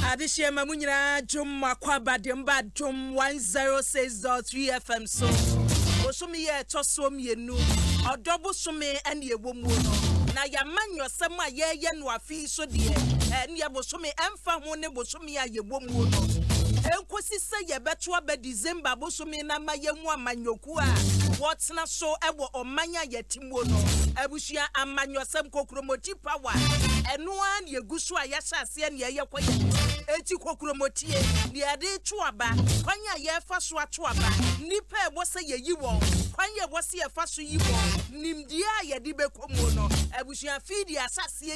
Adishia Mamunyina Jum Akua Demba Jum 106.3 FM so. Osumi ye tosom ye nu. Odobo sume and ye womu no. Na ya man yo sama ye no afi so de. En ye bosumi emfa ho ne bosumi ya ye womu no. Enkosi se ye beto aba December bosumi na ma ye mu amanyoku a. Whatna so ewo omanya ye timwo no. Abushia amanyosem kokromoti power. Enu an ye gusu a ya hyase ne ye kwaye. Eti kokromotie ni ade tuaba kwanya ye fa so atuaba nipa e wose ye yiwo kwanya wose ye fa so yiwo nimdia ye di bekomu no abusuan fidi asase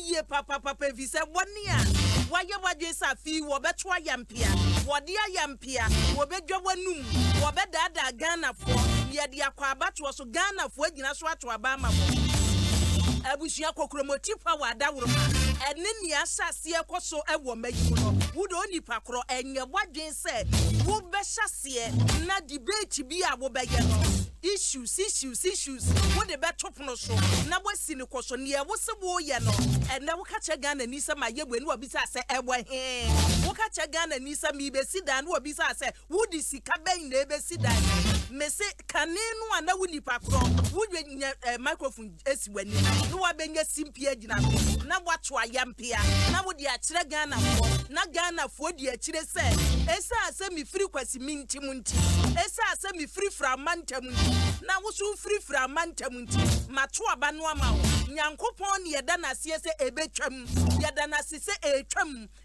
ye papa vise boni a waye wadwe sa fi wo beto ayampia wode ayampia wo bedwa wanum wo bedada Ghana fo ye de akwa abato so Ghana fo agina so atuaba amabo abusuan kokromoti power adawro ene ni asase ekoso ewo mayimu no wudo onipa kro enye bwadwen se wo be hyase na debate bi a wo be ye no issues wo de be topono so na wasi ne koso ne wo se wo ye no ene wo ka che Ghana ni se maye bwe ni wo bi sa se ewo he wo ka che Ghana ni se mi be sida no wo bi sa se wo di sika ben na be sida me se kanenu ana wo nipa kro wo microphone esi wani no wa benye simpia gina na wato ayampia na wo di akire Ghana fo na Ghana fo di akire se esa ase mi free kwasi minti munti esa ase mi free from mantam na wo so free from mantam mato aba no ama wo nyankopon ne yeda na se se ebetwam yeda na se se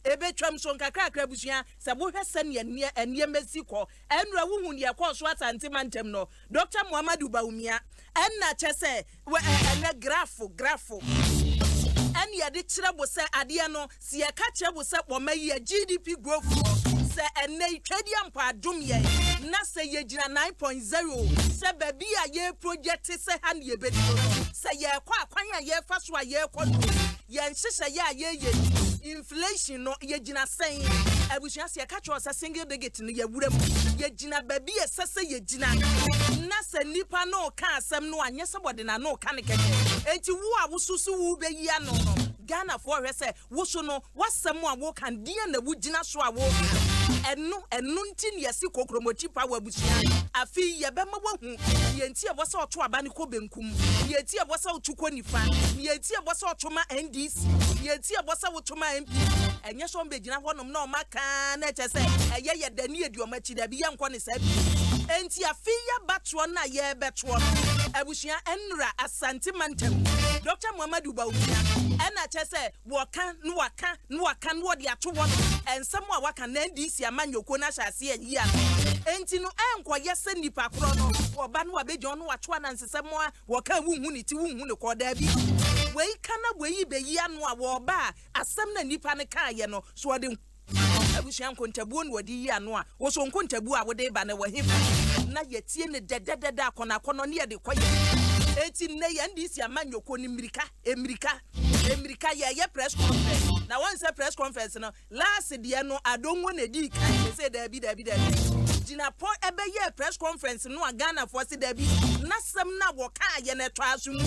ebetwam so nkakra busua se bo hwese ne enie mesiko enura wo hu ne yakọ so asante mantam no Dr. Muhammadu Baumia enna chese ene grafo and ye de chirabo se ade no se ye ka chirabo se bomayi GDP growth se ene twediam pa adom ye na se ye gina 9.0 se baby a ye project se han ye bedo se ye kwa akwanya ye fa so a ye kono ye nhihye ye inflation no ye gina sen abusia se ye ka cho se single digit no ye wuram ye gina baby e sese ye gina na se nipa no ka asem no anye se bode na no ka ne keke enti wo a wo susu wo be yi ano no Ghana for hwese wo so no wasem a wo kan dia na wo gina so a wo enu ntin yesi kokromoti power busia afi ye be ma wahu ye nti e bo se oto aba ne ko benkum ye nti e bo se otuko nifa ye nti e bo se otoma NDC ye nti e bo se otoma MP enye so mbe gina honom na o maka na eche se eye ye dani eduoma chi da bi ye nko ne sa bi enti afi ya batwo na ye betwo abusia enra asante mantem Dr. Muhammadu Baumia ena che se wo kan no wo de ato wo ensem a waka na NDC amanyoko na hyase yi a enti no enko yese nipa kro no oba no abejo no wato na nsesem a wo kan wunhu ni ti wunhu ne ko da bi wei kana wei be yi ano a wo ba asem na nipa ne kan ye no so de abusia nkontabu no wodi yi ano a wo so nkontabu a wo de ba na wo hefa na yetie ne dedededa akona kono ne ye de koye eti ne ye NDC amanyoko ni America ye press conference na one say press conference no last dia no Adom 106.3 kan say dabi jina po ebe ye press conference no Ghana for say dabi na sem na wo ka ye na to asum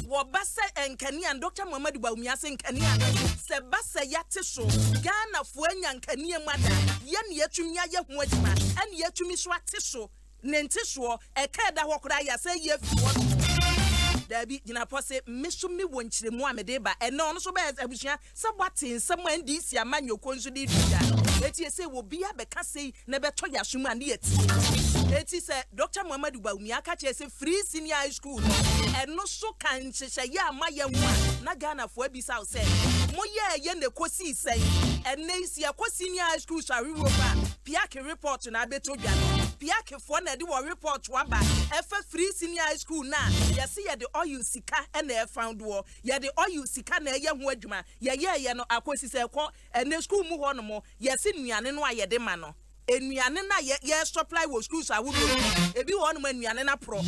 wo basa enkani an Dr. Muhammadu Baumia se enkani an se basa yate so Ghana fo anya enkani amada ye ne yatumi aye ho adwuma ene yatumi so ate so ne nte so e ka da hokora ya se ye fi dabi gina pose mesumi wonchire mu amede ba eno no so ba abusia se bwate nsem NDC amanyoko nso di duda eti se wo bia be ka sei na be to yasum ane eti se Dr. Muhammadu Baumia ka che se free senior high school eno so kan hyehye ya amaye nwa na Ghana fo abisa se mo ye ne kosi sei ene isi akosi senior high school shari roba piake report na beto dwa piake fo na de wo report wa ba efa free senior high school na yesi ye de oil sika ene e found wo ye de oil sika na ye ho adwuma ye no akosi se ko ene school mu ho no mo yesi nuane no aye de ma no enuane na ye supply wo schools awudo ebi ho no manuane na pro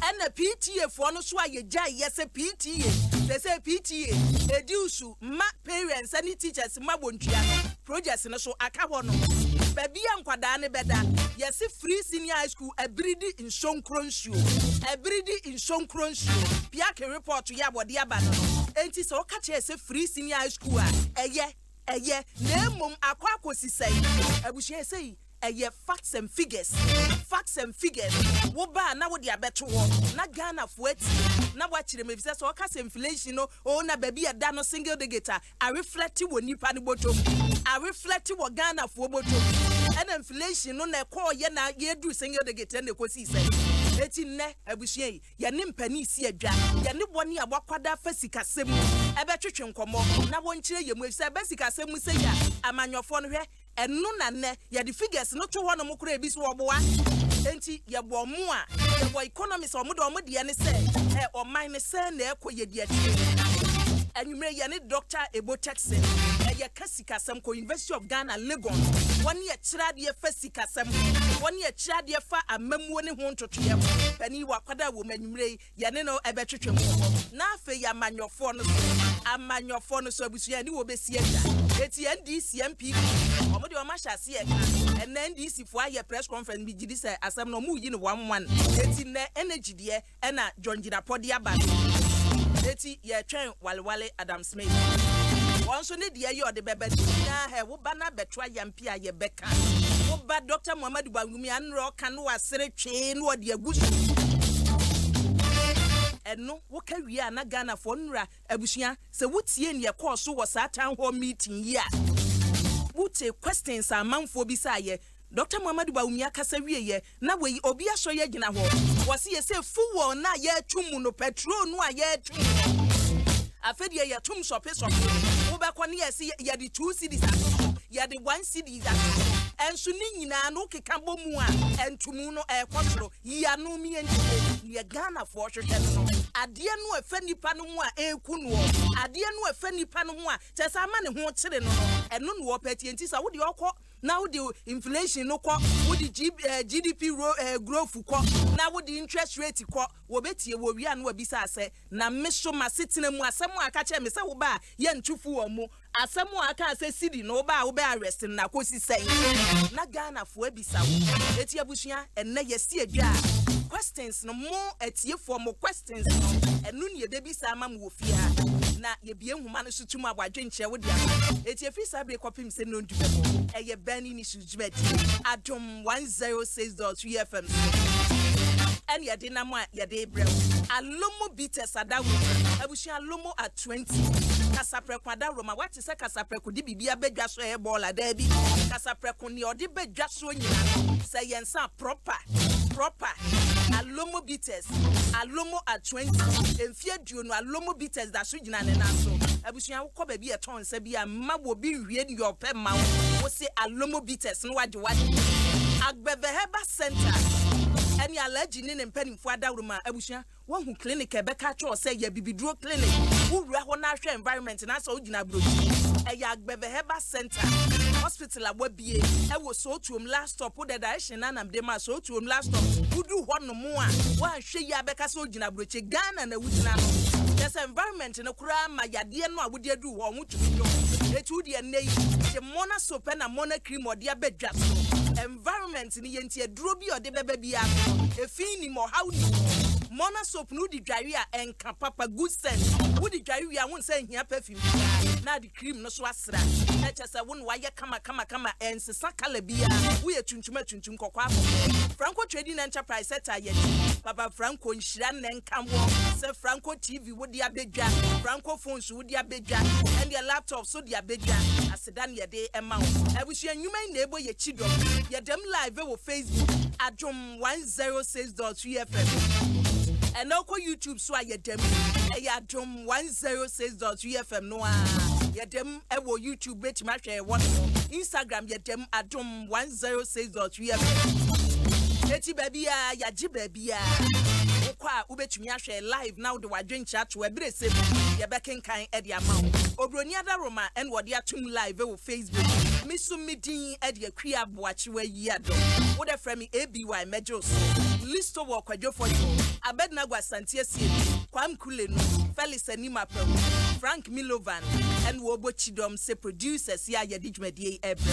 ene PTA fo no so aye jai yese PTA they say PTA edusu ma parents and teachers ma bontua no projects no so aka ho no baby ankwada ne beda yesi free senior high school ebridi in Sonkronsuo piake report ya bode aba no enti so ka che se free senior high school eye na mum akwa sisai abuhia sei facts and figures wo ba na wo de abeto wo na Ghana fueti na wa chire me bisa so ka se inflation no o na baby ada no single digit a reflect wo nipa ne botom a reflect wo Ghana fu botom and inflation no na ko ye na ye du single digit na ko si sai eti ne abuhia ye ne mpani si adwa ye ne boni abakwada fasika sem ebe twetwe nkomo na wo nchire ye mu bisa basika sem se ya amanyofo no hwe enu na ne ye the figures no to ho no mukura ebi so oboa enti ye bo mu a ye bo economics o mo de ne se oman ne se na ekoye de ati anwumre ye ne Dr. Ebo Texan ye kasikasem ko University of Ghana Legon woni ye kira de fasikasem woni ye kira de fa amamuo ne ho ntotoye pani wakwada wo manwumre ye ne no ebetwetwe mo na afa ya amanyofo no so abusuya ni wo besi ada eti NDC MP omo de o ma hyase e ka en NDC fo aye press conference bi gidi say asem no mu yi no 11 eti ne energy de e na John Jinapodi aba eti ye twen walewale Adam Smith wonso ne de ye ode bebe na he wo ba na betwa yampi aye beka wo ba Dr. Muhammadu Bangumi anro kan wo asere twe no ode agusu eno wo ka wi ana Ghana fo nra abusua se wotie ne ye course wo sa town hall meeting yi a wote questions amanfo bi sa ye Dr. Muhammadu Bangumi akasa wie ye na we obi aso ye gina ho wo se ye se fuwo na ye twum no petrol no a ye twum afedi ye tum sope wo be ko ne ye se ye di 2 cedis aso ye di 1 cedis aso enso ni nyina no keka bomu a entumu no ekotro ya no mi enti ye Ghana fo hwehwe no ade no afa nipa no mu a eku no ade no afa nipa no mu a tesa ma ne ho kire no eno no opati enti sa wo de okọ na wo de inflation no kọ wo de GDP growth kọ na wo de interest rate kọ wo betie wo wi anu abisa ase na meso masetena mu asem aka che me se wo ba ye ntufu wo mu asem aka ase sidi no ba wo be arrest na kosi sei na Ghana fo abisa wo eti abusua enne ye si adwa questions no mo etie fo mo questions no enu ne de bisa ama mo ofia na ye bie nhuma no sutum abwadwe nche wo dia eti efisa be kopim se no ndubebo eye bani ni sujibet Adom 106.3 FM and ya dinamo ya de brew alomo bites adawo abushi alomo at 20 kasapreku adawo ma what is kasapreku di bibia bedwa so e bola da bi kasapreku ni odi bedwa so nyina say yensa proper alomo bites alomo at 20 enfie duo no alomo bites da so nyina ne na so abushi akọ ba bi e ton se bi amma wo bi hwie ni your pe ma wo se alomo bites no waje agbeve heba center any allergy ni mpanimfo adawruma abusua wohu clinic ebeka cho say ya bibiduro clinic wura ho na hwe environment na so ugina broji eya agbeve heba center hospital ababie e wo so tuom last stop wo direction na namde ma so tuom last stop wudu ho no mo a wa hwe ya beka so ugina broji Ghana na wudina no this environment no kura ma yade no awode adu ho mo tudo etu de nei the mona soap na mona cream ode abedwa so environment ni yenti aduro bi ode bebe bia efin ni mo how ni mona soap no di dware a enka papa good sense wo di dware wi a won say hia perfume na di cream no so asra na chese won wa ye kama ensesa kala bia wo ye tuntum kokwa Franco Trading Enterprise seta ye papa Franco nhira nenka wo se Franco TV wo di abedwa Franco phones wo di abedwa and your laptop so di abedwa asedan ye de ema wo abusu anwuma na ebo ye chidom ye dem live wo Facebook Adom 106.3 FM and oko YouTube so ayedem Adom 106.3 FM no yedem ewo YouTube beti ma hwe won Instagram yedem Adom 106.3 FM eti babia yaji babia okwa ubetumi ahwe live now de wadwencha to ebere se ye bekenkan e de ama obroni adaroma en wode atum live wo Facebook misumidin e de Akua Boakyewaa Yiadom wo de frame ABY Majors listo wo kwadwo for you abednagwa santie sie kwam kulenu Felix Anima Pam Frank Milovan and wo bochidom se producers ya yedijmedie ebre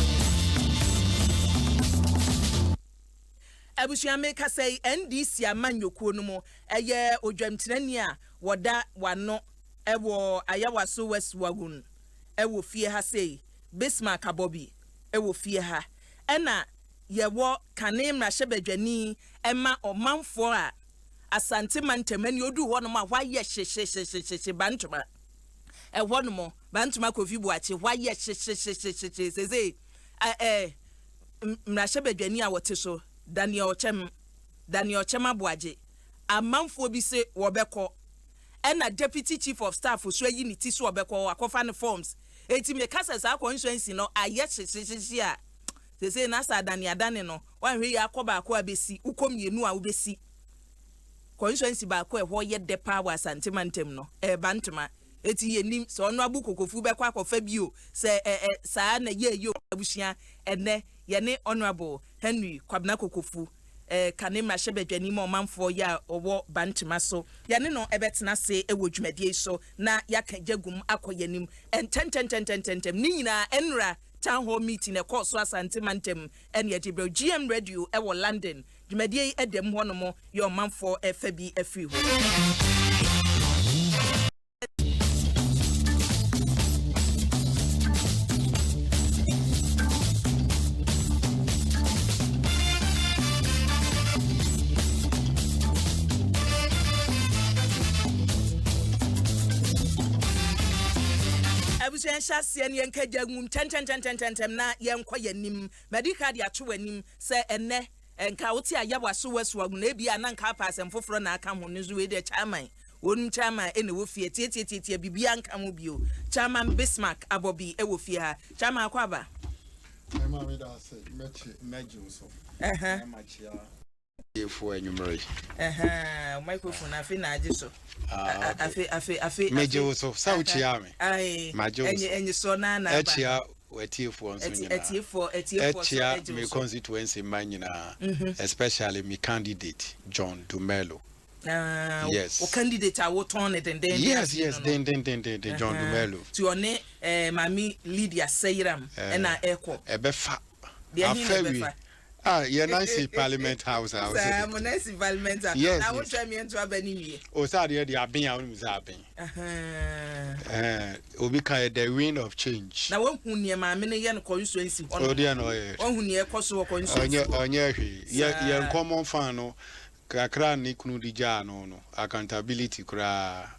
abushia meka say NDC amanyokuo no mo eye odwamtirani a woda wano ewo ayawaso West Wagun ewo fie ha sei Bismarck abobi ewo fie ha ena yewo kane mrahebadwani ema omanfo a asante mantemani odu ho no ma waye hye bantuma ewo no mo bantuma kofi buache waye hye seze mrahebadwani a wote so Daniel Chem abuaje amanfo bi se wobekọ ena deputy chief of staff so yi ni ti so obekọ akofa ne forms eti me kasa sa constituency no aye hye a sese na sa adane no wanhwe ya akoba akwa besi ukomienu a ubesi constituency ba akwa ho ye de power asante mantem no bantuma eti yenim so ono abu kokofu be kwa akofa bio se saa na ye yo abusia ene ye ne honorable Henry Kwabena Kokofu kane mrahebadwani ma omanfo ya owo bantuma so ye ne no ebetena se ewo dwumadie so na yaka jagum akoyanim ententem ni nyina enra town hall meeting e course so asante mantem ene ye debro GM radio e wo London dwumadie edem ho no mo ye omanfo efa bi afri ho Shasian Yankajagum 10 na yankwa yanim medical dia chwanim se enne enka woti ayawaso West Wagun na bia na nka pass enfoforo na aka ho nzu we de chairman wonum chairman ene wo fie tie bibia nka mo bio chairman Bismarck abobi e wo fie ha chairman akwaba ma me da se mechi so machia for enumerate microphone afi na age so afi meji so sauchi ya me ai enye so na ba echia wetiefo nso nyina echia me constituency manyina especially me candidate John Dumelo yes o candidate a what on it and then yes then John Dumelo to one mami Lydia Seiram na eko ebefa afewi you're nice Parliament House. I'm nice Parliament House. Yes. I won't try me into a benny. Oh, sorry, they are being out of Zapping. Obika, the wind of change. Now, one who near my many young constituency. Oh, dear, no, one who near Kosovo constituency. On your young common fano, Kakra Nikunu Dijano, accountability cra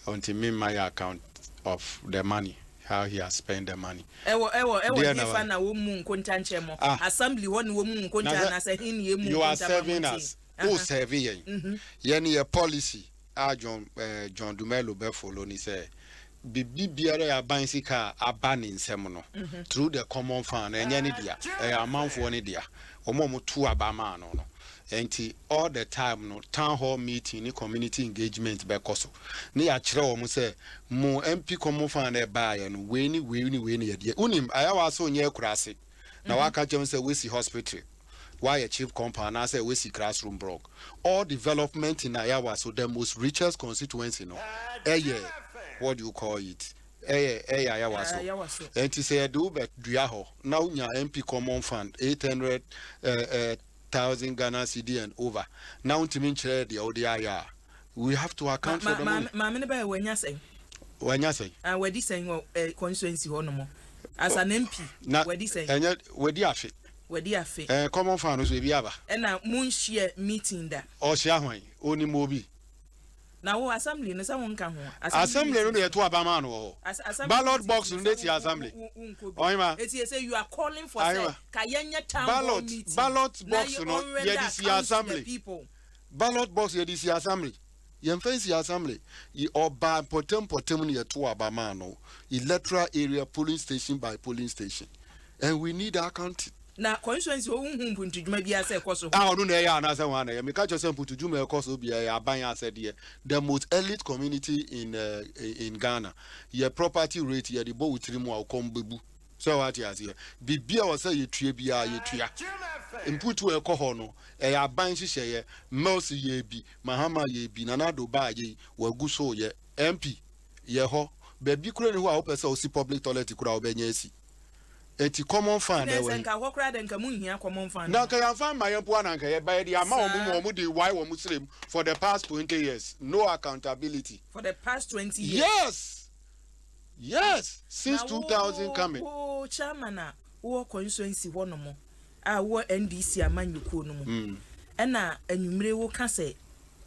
until me my account of the money. How he has spent the money. Ewo if na wo mu nkonta nchemo assembly won wo mu nkonta na say hin ye mu. You are serving us. Who serve yen? Yen policy John Dumelo be follow ni say bibiara ya bansika abani nsem no through the common fund enye ne dia amanfo ne dia omo tu abama no no. Enti all the time no town hall meeting ni community engagement be koso ni ya kire wo mu say mo MP common fund e ba ya no we ni ye de unim ayawa so nye kurase na waka jem say we see hospital why a chief compound na say we see classroom block all development in ayawa so the most richest constituency no what do you call it ayawa so enti say do be dua ho na unya MP common fund 800,000 Ghana cedi and over. Now to mean the ODIR. We have to account for the money. Mamma by when you say. When you say. And where this saying constituency honomo. As an MP. Now where this saying. And yet where the affair. Where the affair. Common funds will be ever. And now moon share meeting that. Or shahway only mobi. Now assembly no someone come home. Assembly no to abamano. Ballot box no the assembly. Oima. It say you are calling for say Kayenya town ballot box no ye this assembly. Ballot box ye this assembly. Ye fancy assembly. Ye oba potem ne to abamano. Electoral area polling station by polling station. And we need account. Na constituency ohun puntu djuma bia se ekoso no na ya na se wan na me ka cho se puntu djuma ekoso bia ya ban ya se de the most elite community in Ghana your property rate ye the bo witiri mu akom bebu so what ya se bibia wo se ye tue bia ye tua imputu ekoho no ya ban hihye ye mouse ye bi mahama ye bi nanado ba ye wagu so ye MP ye ho be bi kure ni ho a wo pese o si public toilet kura wo benya esi eti common fund e we nka hokra de nka munhia common fund na ka yan fan mayen po na nka ye ba di ama omo dey why wo muslim for the past 20 years no accountability for the past 20 years. Yes, since 2000 coming. Oh, chairman, wo constituency ho no mo. Wo NDC amanyuko no mo. Na enwumre wo ka say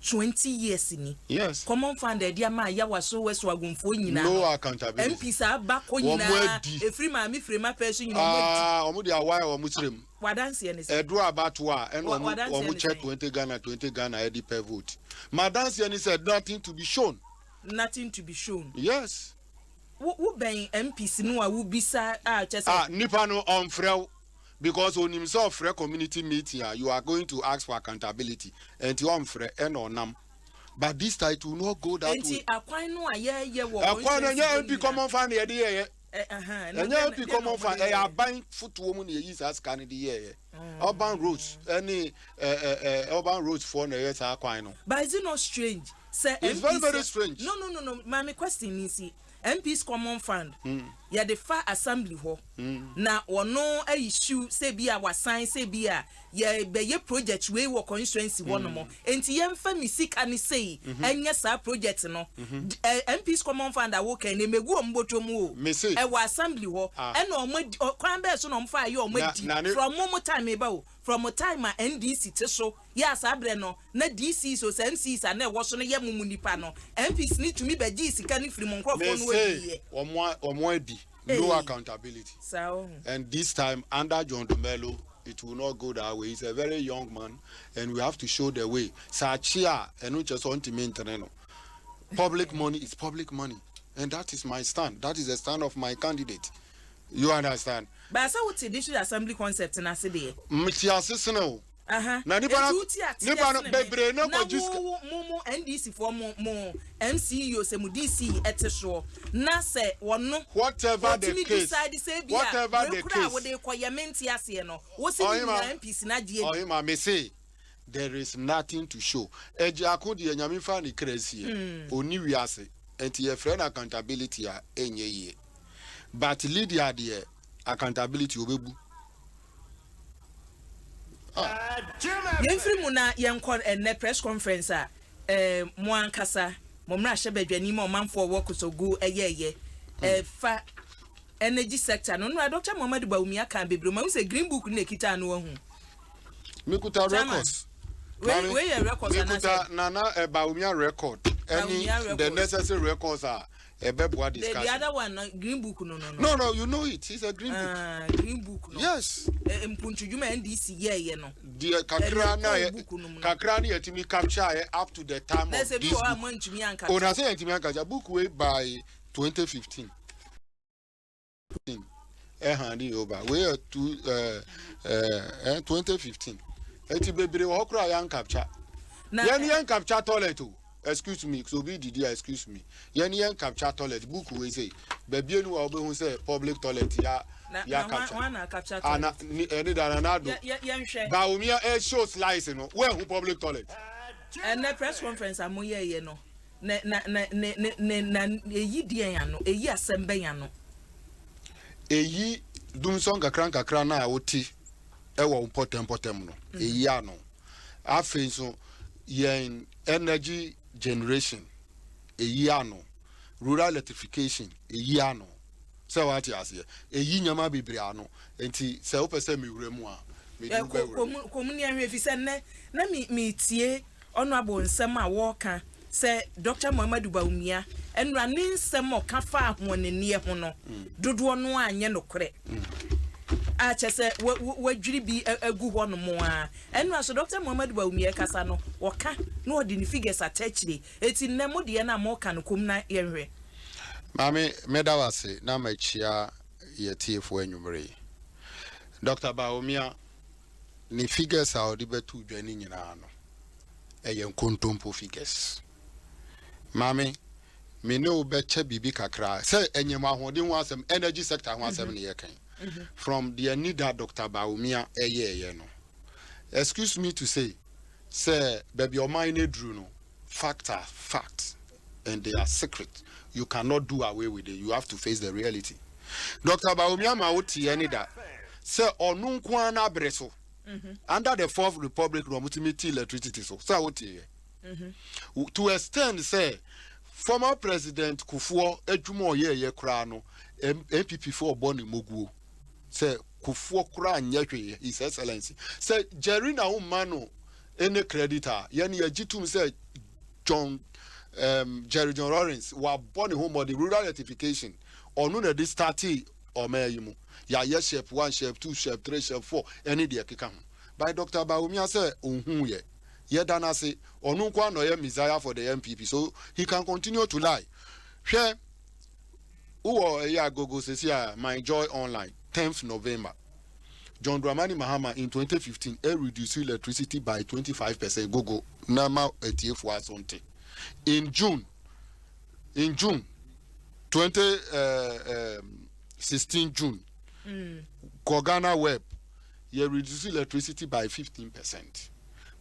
20 years ni. Yes. Common fund dey ama ya waso weso agunfo nyina. No accountability. MP sa ba ko nyina. Efri ma mi frema person nyina omo dey why wo muslim. Wadanse ne say. Edu abato and omo check 20 Ghana edi per vote. Madanse ni said nothing to be shown. Nothing to be shown. Yes. Wo ben MPs no a wo bisa chese nipa no on frel because on himself frel community meeting you are going to ask for accountability and you on frel and onam but this title will not go that way akwan no aye wo akwan no MP common fund ye dey MP common fund aban footwo mu na yi sa scan dey ye urban roads any urban roads for na yes akwan no but is it not strange say it's very strange. No my question is MP's common fund ya the fa assembly ho na ono issue say bia wasan say bia ye be project we wo constituency ho no mo enti ye mfa misika ni say enye sa project no MP's common fund a wo kan na megu ombotomu o e wo assembly ho e na omo kwan be so no mfa ye omadi from mo time ba o from time NDC te so yes abre no na DC so MCs na wo so no ye mumu nipa no MPs need to me be gi sika ni free mon crofo no we omo edi no accountability and this time under John Dumelo it will not go that way. He's a very young man and we have to show the way sachia enu just want to maintain public money is public money and that is my stand. That is the stand of my candidate. You understand? But so what's the district assembly concept na se dey? Mtiasese na nipa no bebre na ko just mo NDC for mo MCU se mo DC eteso na se wono whatever the case whatever the case we dey koyamenti ase no wo se ni MPs na die oh him me say there is nothing to show eji akodi enyame fa ni crazy oni wiase enti ye friend accountability a enye ye but leader there accountability obebu Yemfri mu na yenkon enne press conference a mo ankasa mo mra hye badwani ma omanfo wo kosogu eyeye fa energy sector no no Dr. Muhammad Bawumia kan bebre ma say green book na ekita no hu mekuta records we your records mekuta na Bawumia record any the necessary records are the other one green book no you know it is a green book green book no yes mpunchujuma NDC ye no the kakra na yetimi capture up to the time of this book ona say yetimi capture book way by 2015 hand over we to 2015 eti bebre wo kura yan capture yan capture toilet o excuse me so be did excuse me yan capture toilet book we say baby enu wa obe say public toilet ya capture one capture ana any na do Bawumia show slice no where who public toilet and the press conference amoye no na eyi die yan no eyi asembe yan no eyi dum song kakran na woti e wo potem no eyi ano afen so yen energy generation eyi ano rural electrification eyi ano se what you say eyi nyama bebre ano enti se wo pese me wuremu a me du ba wuremu komuni ahwe fi se na mi tie ono abo nsem a wo ka se Dr. Muhammad Bawumia enra ne nsem o ka fa ahonene ho no dodo no anye nokore a chese wadwiri bi agu ho no mo a enra so Dr. Muhammad Bawumia kasa no woka no odi ni figures attachire eti nemo de na mo ka no kom na yenhwe mami medawase na machia yetiefo anwumre Dr. Bawumia ni figures a odi betu dwani nyina no eye kontompo figures mami me no beche bibi kakra say enyem ahoden ho asem energy sector ho asem ne yekan from the need that Dr. Bawumia eye no excuse me to say baby your mind drew no fact and they are secret. You cannot do away with it. You have to face the reality. Dr. Baumia Mauti Anida. Sir, or Nunkwana Breso. Under the Fourth Republic, no multimity electricity. So, to extend, say, former President Kufuor, Ejumo ye krano, MPP for Boni Mugu. Say, Kufuor Kran Yaki, His Excellency. Say, Jerina Umano, any creditor, Yani Jitum say, Jerry John Lawrence, were born home of the rural rectification, or none this 30 or maybe. Ya yes, shape 1, shape 2, shape 3, shape 4, any day kikam. By Dr. Baumia say, ye. Ye dana say, or no one or Messiah for the MPP, so he can continue to lie. Share who a year go says here, my joy online, 10th November. John Dramani Mahama in 2015, reduced electricity by 25%. Go, Nama ETF was on. In June 2016 June. Kogana Web, you reduce electricity by 15%.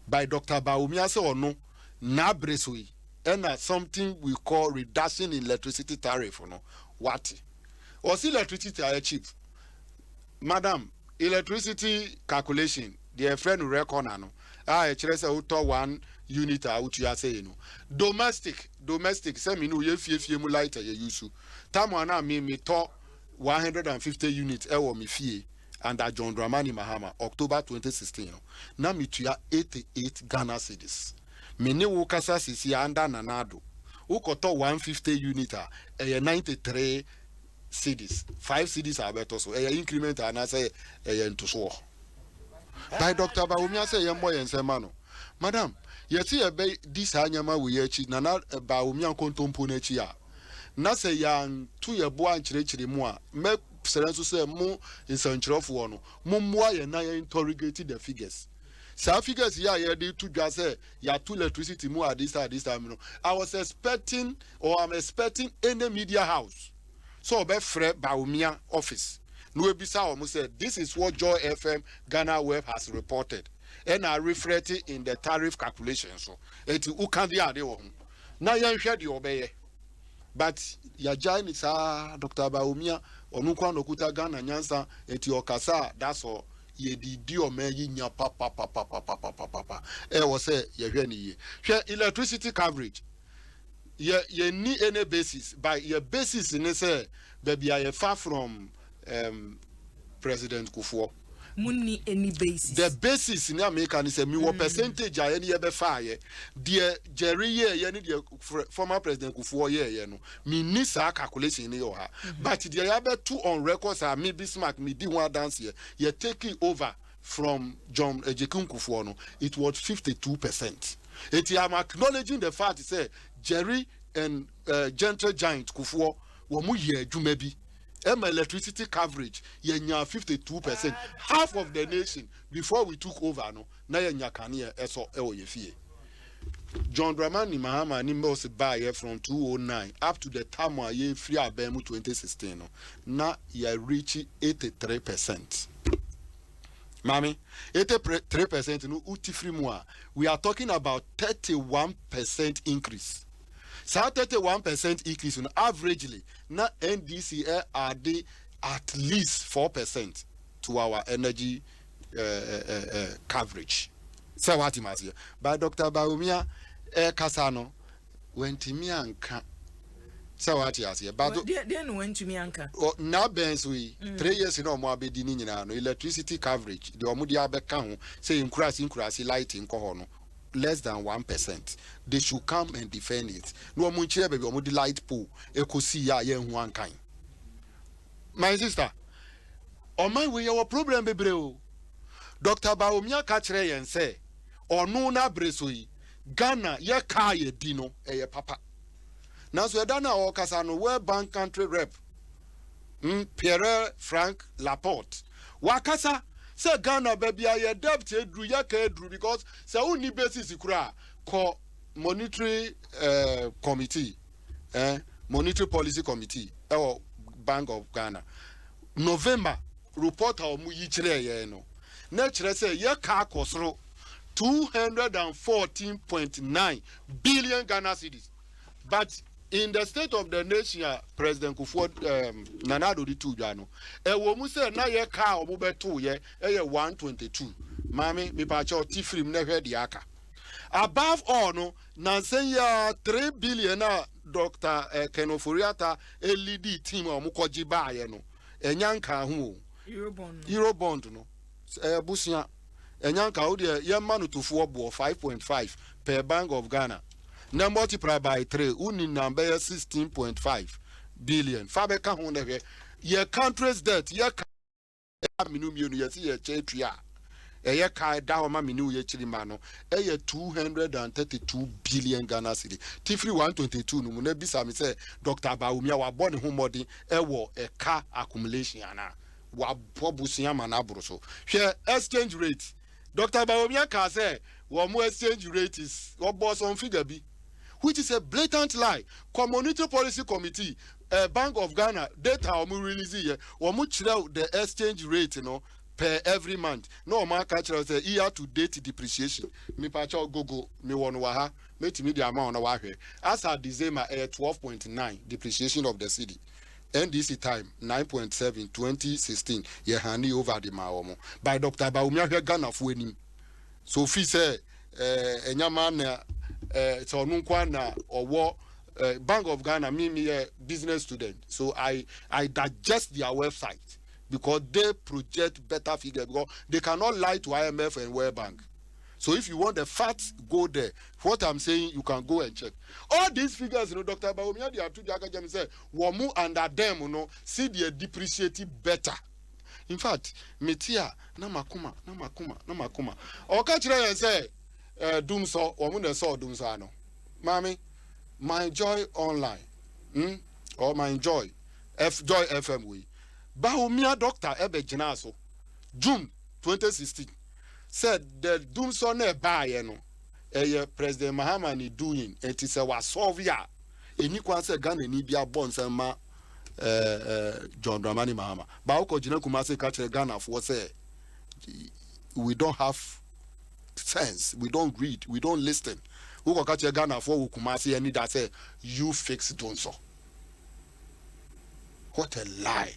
By Dr. Baumia say or no, na bresui, and something we call reduction in electricity tariff or no. What? Or see electricity are cheap. Madam, electricity calculation, the friend reckon no. Say auto 1 unit out you are saying no. Domestic, say me no ye mu lighter ye use. Tamwana me talk 150 units ewo mi fie under John Dramani Mahama October 2016 na mi tuya 88 Ghana cedis me ne wo kasa sisi under nanado ukoto 150 unit a 93 cedis 5 cedis abeto so increment na say nto so by Dr. Baumia say yembo yensema no madam yesi ebe this anyama we echi na Baumia kontompo na echi a na se yan tu ye bo ankyerechire mu a me serenso se mu insankyerofo no mummoa ye na interrogate the figures sa figures ya ye dey to dwa se ya to electricity mu at this time no I was expecting or I'm expecting any media house so be free Baumia office no ebisa o mo say this is what Joy FM Ghana Web has reported and I referred it in the tariff calculation so eti u kan dia de wo na yan hwe de obeye. But ya jaini sa Dr. Baumia onukwa nokuta Ghana nyansa eti okasa that's all ye di o me yinya papa was say ye hwe ni ye hwe electricity coverage ye ni any basis by your basis in say baby I far from President Kufuor munni any basis. The basis in America is a me percentage I any ebe fire. Dear Jerry ye ni the former President Kufuor ye no. Me ni sa calculation ni yo ha. But the yabe two on records are me Bismarck me di one dance here. Ye taking over from John Ejekun Kufuor no. It was 52%. It am acknowledging the fact say Jerry and Gentle Giant Kufuor wo mu ye jumebi. Electricity coverage, yenya 52%. Half of the nation before we took over, no, na yenya kania eso ye fie. John Dramani Mahama ni mose buy from 2009 up to the time where ye free abemu 2016, no, na ye reach 83%. Mami, 83% no uti free mua. We are talking about 31% increase. So 31% increase on averagely, na NDC add at least 4% to our energy coverage. So what you must hear. By Dr. Baumia Kasano went to me anka. So what you say? But then went to me anka. Now Benz we 3 years in more be dinina no electricity coverage. The omudia beka say increase lighting kohono. Less than 1%. They should come and defend it. No munchire baby omo the light pool ekosi ya ye hu ankan. My sister, on my way your problem bebre o. Dr. Baumia ka kire yen say onu na bresoi Ghana ye ka ye dino ye papa. Now so da na o kasa no World Bank country rep. Pierre Frank Laporte. Wakasa say Ghana baby I debt edru ya ka edru because say only basis kura ko monetary committee monetary policy committee or Bank of Ghana November report how mu yi kire ye no na kire say ye ka kosoro 214.9 billion Ghana cedis but in the state of the nation, President Kufuor Nana Addo di tu jano. Wo mu say na ye car obo beto ye 122. Mami me pa cho tifrim na hwe di aka. Above all no Nansenya 3 billion Dr. Kenoforiata LED team omukoji ba ye no. Enyanka ho. Eurobond no. Busia enyanka wo de ye manu to 5.5 per Bank of Ghana. Now multiply by 3, uni number 16.5 billion. Fabeka honde ye country's debt, ye minu ye see ye chetria. Ye kai da ma minu ye chilimano. Ye 232 billion Ghana cedi. Tifri 122 no ne bisa mi say Dr. Baumia wa born homodi wo e car accumulation ana. Wa bobusia manabro so. Share exchange rate. Dr. Baumia ka say wo mo exchange rate is what boss on figure bi. Which is a blatant lie. Community Policy Committee, Bank of Ghana, data omu release here, omu chira the exchange rate, per every month. No man catch us year to date depreciation. Me pacho go me won waha, me timi the amount na wahe. As at December 12.9 depreciation of the city. NDC time 9.7 2016. Ye hani over the maomo. By Dr. Baumia Ghana fuenim. So fi say enyaman so nunkwana or Bank of Ghana me a business student, so I digest their website because they project better figures because they cannot lie to IMF and World Bank. So if you want the facts, go there. What I'm saying, you can go and check all these figures. Dr. Baumia, they are two Jagajam say wamu under them, see they depreciate better. In fact, metia namakuma. Okachira say. Doomso or when saw Doomsano. Mommy, my joy online. Or my joy. Joy FM we. Bahumia doctor Ebe Jinaso. June 2016. Said the Doomso ne buy President Mahama ni doing it is a wasovia. Enikwan se Ghana ni bia bonds and ma John Dramani Mahama. Baoko Jina Kumasi catch Ghana for say we don't have sense, we don't read, we don't listen. Who can catch a Ghana for Kumasi and that say you fix don't so. What a lie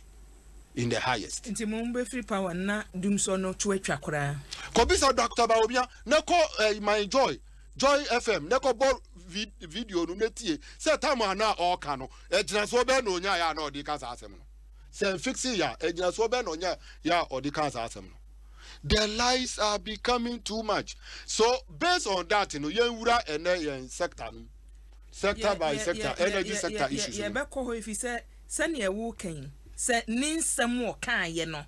in the highest. Inti mumbe free power na dumso no chwe chakra. Kobisa Dr. Baumia neko my joy FM neko ball video no netie say time na all kano ejina so be no nya ya na odi kasa asem no. Say fix ya ejina so be no nya ya odi kasa asem no. The lies are becoming too much. So based on that, yenwura ene sector by sector, energy sector issues. Yeah, beko if you say send ye walking, say ninsem wo kan ye no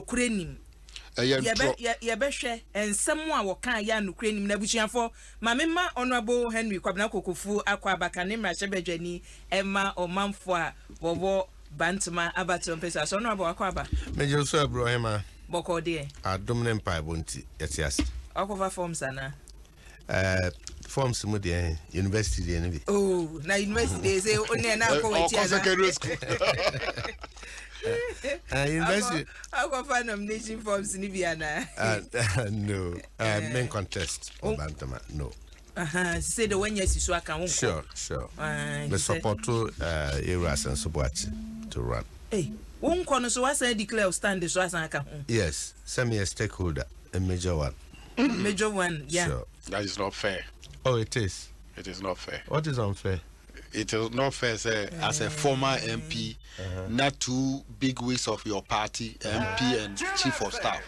krenim. Ye be hwe ensem a wo kan ya no krenim na buchianfo mamema honorable Henry Kwabena Kokofu Akua bakane mrachebedwani emma omanfo a wowo bantama abaton pesa so honorable Akwa Major so bro hema boko de Adom ne mpa bonti yetias akofa forms ana forms mu de university de ne bi na university say only na ko wetia secondary school university akofa nomination forms ni bi ana no main contest bantama no say the when yes so aka won sure the support to areas and support to run won kono so was declare stand so as aka yes semi a stakeholder a major one yeah sure. That is not fair. Oh, it is not fair. What is unfair? It is not fair, sir, as a former MP, not two big wigs of your party, MP and chief of staff,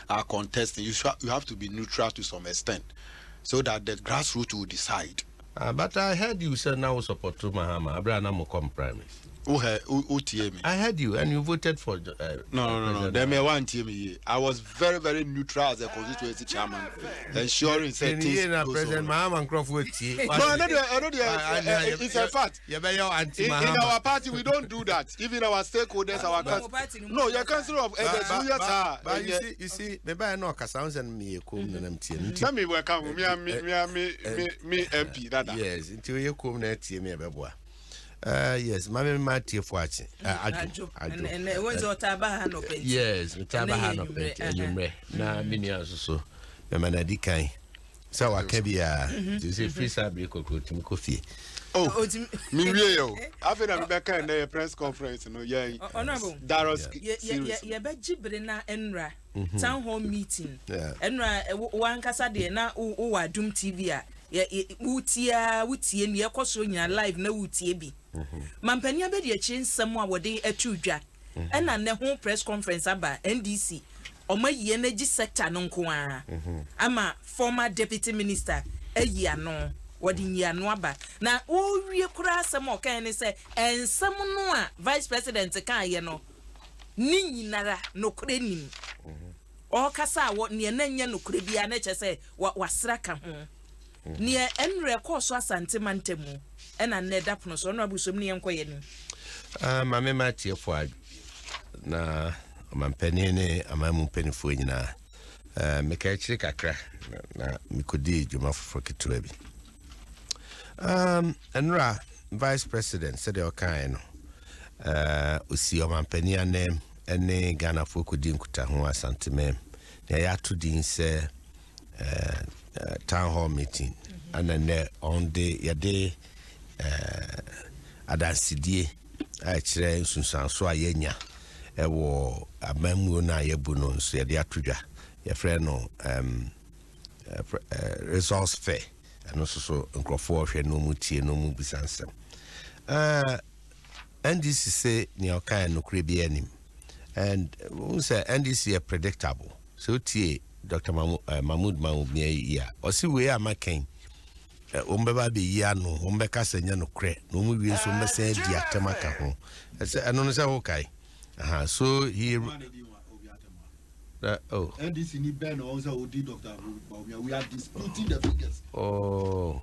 are contesting. You have to be neutral to some extent, so that the grassroots will decide. But I heard you said now support to Mahama. Abraham Mokom Primaries. I heard you, and you voted for. No. There may one team. I was very, very neutral as a constituency chairman, ensuring that President Mahama Crawford. It's a fact. In our party, we don't do that. Even our stakeholders, our council. No, your council of elders. But you see, maybe I know sounds and me come. Tell me where come me MP. Yes, until you come next year, me beboa. Yes, Mammy Matty for watching. And when's your tabahano paint? Yes, tabahano paint, and you may now minions so. The manadikai. So I can be to say free sabric or coffee. Oh, me yo. After that, Rebecca and the press conference, no, yeah. Honorable. Daros. Yeah, but Jibrina Enra town hall meeting. Yeah. Enra one kasa de na Adom TV a. Wutie ne yakoso nya live na wutie bi. Mampania be de chi nsem a wode atudwa. Na ne ho press conference aba NDC. Omayi energy sector no nko a. Ama former deputy minister ayi ano. Wodi nyano aba na owie kura asem o kan ne se ensem no a vice president kan ye no ni nyinara no kure nim o kasa wo ne na nya no kure bia na che se wasra ka ho ne enre course asante mantemu na ne dapno so no abusom ne yenkoye ni ma me ma tie fo na mampani ne amamu penifo nyina me ka chiri kakra na mikodi djuma fofo ketua bi Enra vice president said the kind usi omampani anem ene Ghana fo kodi nkuta ho asante mem na ya to din se town hall meeting and then on the yade adansidie a kire nsunsanso ayenya ewo amamu na yebu no nso yade atodwa ye frɛ no resource fair and also nkrofo hwe no mutie no mu bisansem NDC say ni okan no kure bi anim and we say NDC are predictable so tie Dr. Mahmoud Mahmoud o si we amaken o mbeba be yi ano o mbeka senya no kure no mu wi so mbesa di atemaka ho eno no say okay so he NDC ni Ben also Odi Dr. Boakyewaa. We are disputing the figures. Oh.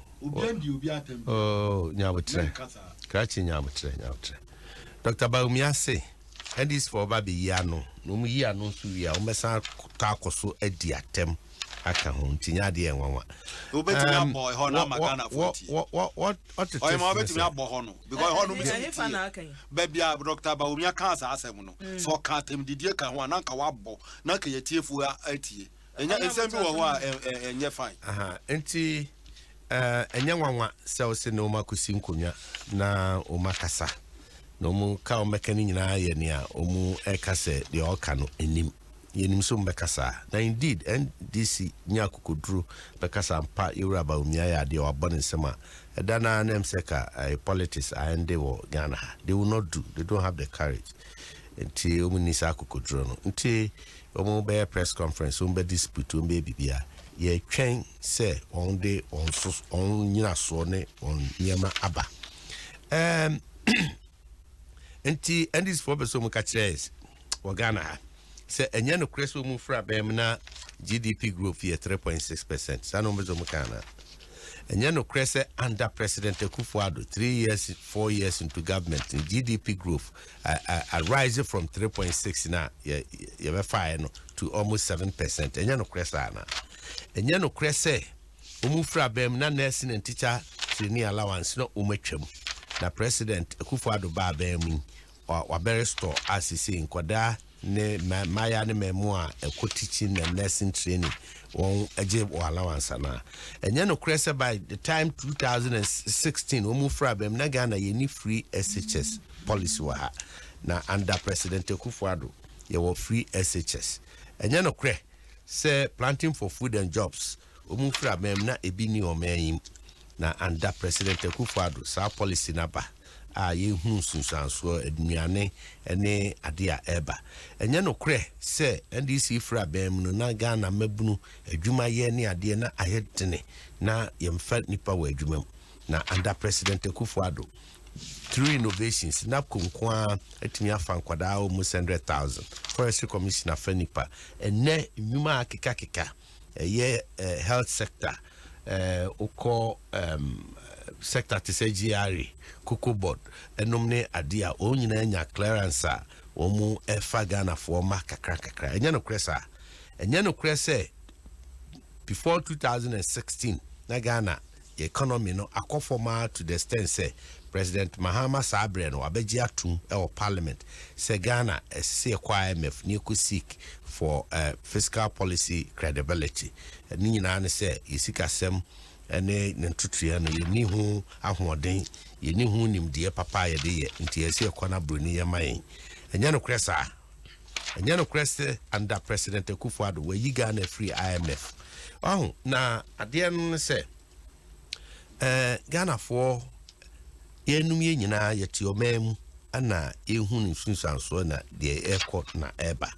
Nyabutre. Krachi nyabutre. Dr. Boakyewaa say, NDC for baby yano. No mu yi ano so wi a omesa ta akoso adi atem aka ho ntinya de enwanwa. Obetimi aboy ho na magana 40. What o ma obetimi abo ho no because ho no mi baby Dr. Boakyewaa kan sa asem no so kan tem didie kan ho na nka wabo na ka yetiefu atie enya ensem bi wo ho a enye fine enti enye nwanwa se o se no makosi nkonwa na o makasa no mu ka o mekani nyina ye ne a o mu ekase de o ka no enim yenim so mbekasa na indeed NDC nyakokodru bekasa mpa yura ba umia ya de wabone nsema edana na mseka politics and they wo Ghana they will not do, they don't have the courage nti omunisa akokodru no nti omu be press conference omu be dispute omu be bibia ye twen se on day on so on nyina so ne on nyema aba nti NDC for be so mu ka kire wo Ghana se enye no kreso mu fra bem na GDP growth here 3.6%. Sano mbezo mukana. Enye no krese under President Akua 3 years 4 years into government in GDP growth a rise from 3.6 na ye be fire no to almost 7%. Enye no kresa na. Enye no krese mu fra bem na nursing and teacher training allowance no umetwam. Na President Akua ba bem wa better store asisi nkwada ne maya ne memu a teaching and nursing training won eje allowance na enye no krese by the time 2016 omu fra bem na Ghana ye ni free SHS policy wa ha na under President Akufo-Addo ye wo free SHS enye no kre say planting for food and jobs omu fra bem na ebi ni omayim na under President Akufo-Addo sa policy na ba a ye hu sunsanso aduane ene ade a eba enye no kre se NDC fra bem no na Ghana mabunu adwuma ye ne ade na ayedene na yemfa nipa wa adwuma na under President Akufo-Addo through innovations na konkwa atimi afa nkwada o mu 100,000 forestry commissioner fanipa ene nyuma akika ye health sector uko sector to say GRE Cocoa Board enomne adia o nyina nya clearance a wo mu efa Ghana for ma kakra enya no kresa before 2016 na Ghana economy no akofoma to the extent say President Mahama Sabre no abeji atum e parliament say Ghana say kwa IMF ni ko seek for fiscal policy credibility ni nyina ne say isikasem ene ntutua no yeni hu ahoden yeni hu nimde papa ye de ye nti ese ekona broni ye man enya no kresa enya no krese under President Akufo-Addo we yi Ghana free IMF na ade no se Ghana for yenum ye nyina yeti omam ana ehu ni sunsanso na de ekọ na eba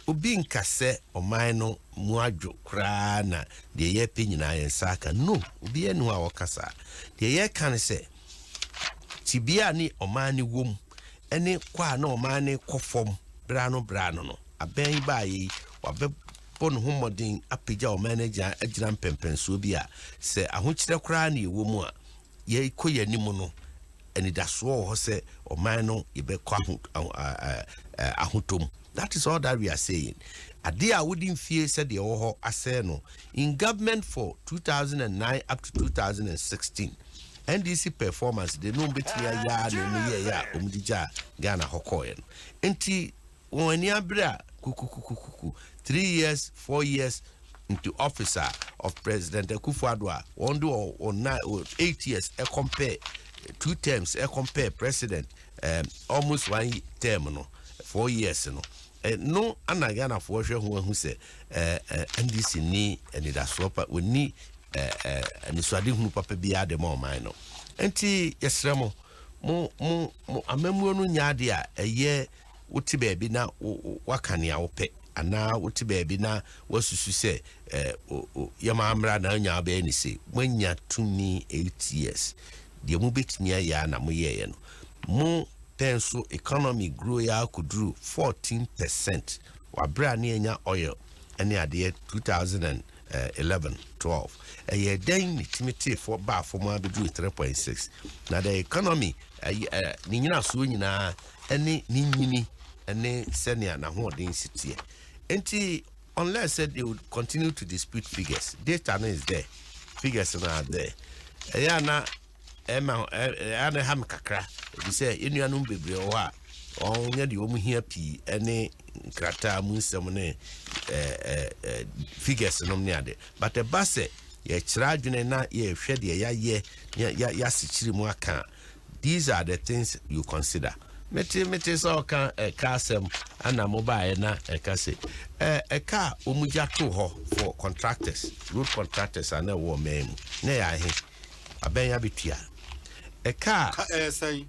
obi nkase oman no muadwo kra na de ye pe nyina yensaka no obi enu a wokasa de ye kan se tibia ni oman ni wom ene kwa na oman ni kofom brano no aben ba yi wabe pon homodin apija oman agina mpempenso bi a se ahokyere kra na ewom a ye koye ni mu no eni daso ho se oman no yebe kwa ahotom. That is all that we are saying. Adia wouldn't fear said the oho aseno in government for 2009 up to 2016. NDC performance they no betwe ya no ye ya omdija Ghana hokoyen. Enti woni abra kuku 3 years 4 years into officer of President Akufo-Addo on do on 8 years compare 2 terms compare president almost 1 term no 4 years no no anagana for hwe hu se NDC ni enidasopa woni aniswade hunu papa bia de mo man no enti yesremo mo amamuo no nyaade a eye wuti baabi na wakane a wope ana wuti baabi na wasusu se yama amra na nya ba ni se mwanya tumi 8 years de mu betnia ya na mo ye no mo penso economy grow ya kudru 14% wabra ne enya oil ene ade 2011-12 eye den timity for ba for mo abedu 3.6 na the economy ni nyina so nyina ene ni nyini ene senia na ho den sitie enti unless said they would continue to dispute figures data is there figures are there na ana ham kakra bi say enuanum bebre o ha onya de omu hia pi ene krata munsem ne figures no ne ade but the basse ye kira adwene na ye hwe de ya sichiri mu aka these are the things you consider mete so kan kasem ana mobile na kase ka omuja to ho for contractors road contractors ana wo mem na ya he abenya bitua eka say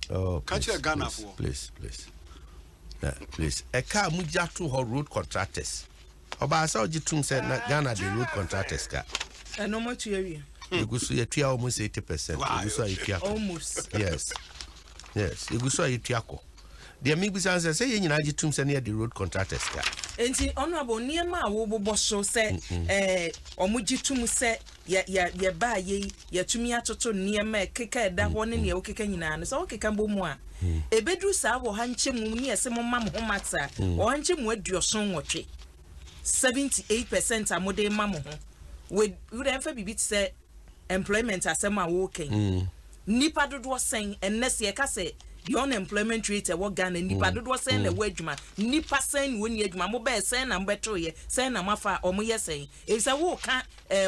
oh catch your Ghana for please please eka muja to ho road contractors oba sa ogitum say na Ghana the road contractors ka no much area egusu yetua almost 80% egusu yetua almost yes egusu yetua ko de mi bi say ye nyina agitum say na the road contractors ka enti honorable niema a wo bobo so say omugitum say ye ba ye yatumi atoto niema keka eda ho ne ne okeka nyina no so okeka bomu a ebedru sa wo hanche mu ne yese mo mam ho mata wo hanche mu aduoson nwotwe 78% amode mam ho we dem fa bibi say employment asema wo ken nipa dodo sen ennese ye ka say the unemployment rate wo Ghana nipa dodo sen na wo adwuma nipa sen woni adwuma mo be sen na mbeto ye sen na mafa omo ye sen e say wo ka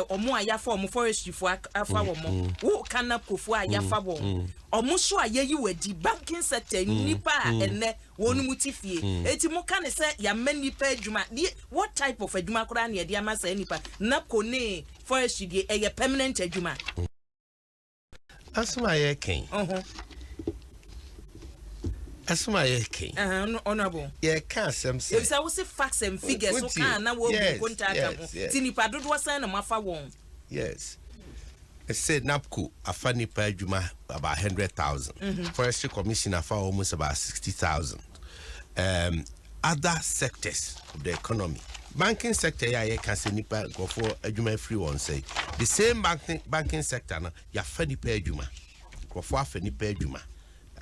omo ayafa omo forestry fo afa wo mo wo ka na kofu ayafa wo omo so ayeyi wadi banking sector nipa enne wonu mutifie eti mo ka ne say ya ma nipa adwuma what type of adwuma kura na ye dia ma say nipa na ko ne forestry de e permanent adwuma asuma ye ken asuma ye ken honorable ye can some say if say we see facts and figures so can na we go contact tinipa dodo san na mafa won yes I said NAPCO afani pa adwuma about 100,000 forestry commission afa almost about 60,000 other sectors of the economy banking sector ya can say nipa go for adwuma free one say the same banking sector na ya fani pa adwuma go for afani pa adwuma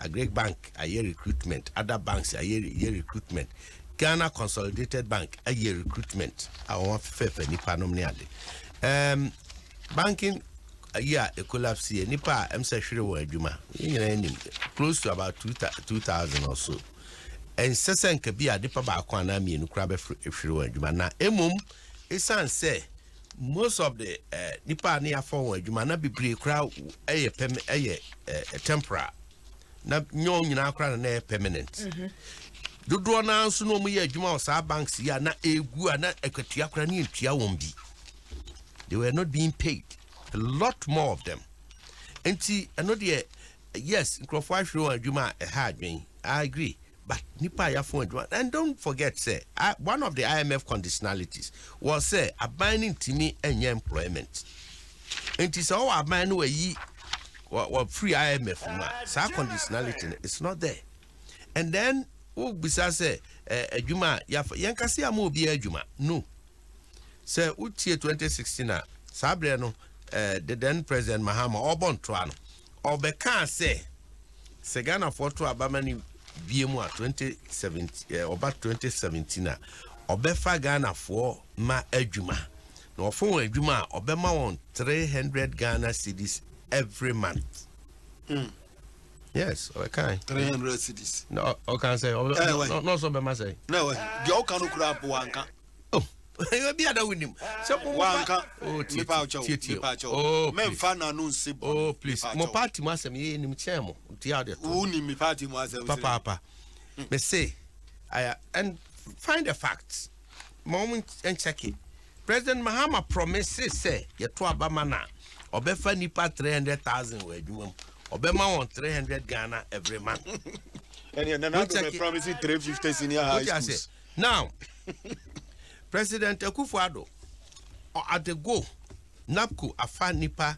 a great bank a year recruitment other banks a year recruitment Ghana Consolidated Bank a year recruitment I want fefe nipa nomniade banking a year a collapse here nipa say hwere wo adwuma close to about 2000 or so and sesenka bia nipa ba kwa na mienu kra be hwere wo adwuma na emom esan say most of the nipa near forward, you might not be pre crowd a temporary. Na nyo nyina kra na permanent. Dodo na nso no mu ye adwuma o sa banks ya na egu na ekwatua kra na ntua won bi. They were not being paid. A lot more of them. Enti another yes, nkrofo ahwere adwuma hard me. I agree. But nipa ya for adwuma. And don't forget say one of the IMF conditionalities was say abaning timi enye employment. Enti so our man we yi what free IMF sa conditionality it's not there. And then who bisa say adwuma ya yankase am obi adwuma no say utie 2016 sabre no the then president Mahama obon toa no obeka say Ghana for to abamani biemu 2017 oba 2017 obefa Ghana for ma adwuma no ofo adwuma obema won 300 Ghana cedis every month. Yes, okay. 300 cities. No, okay, say. No, so be say. No, you can look up one. Oh, you be ada with him. So one can. Oh, oh, men fan announce. Oh, please. Mo party mo asem ye nim chemo. Ti ade. Uni mi party mo asem. Papa. Me say, I and find the facts. Moment and check it. President Mahama promises say ye to abama na obefa nipa 300,000 we adwuma. Obema on 300 Ghana every month. And you now promising 350 senior high schools. Now, President Akua at the go, NAPCO afa nipa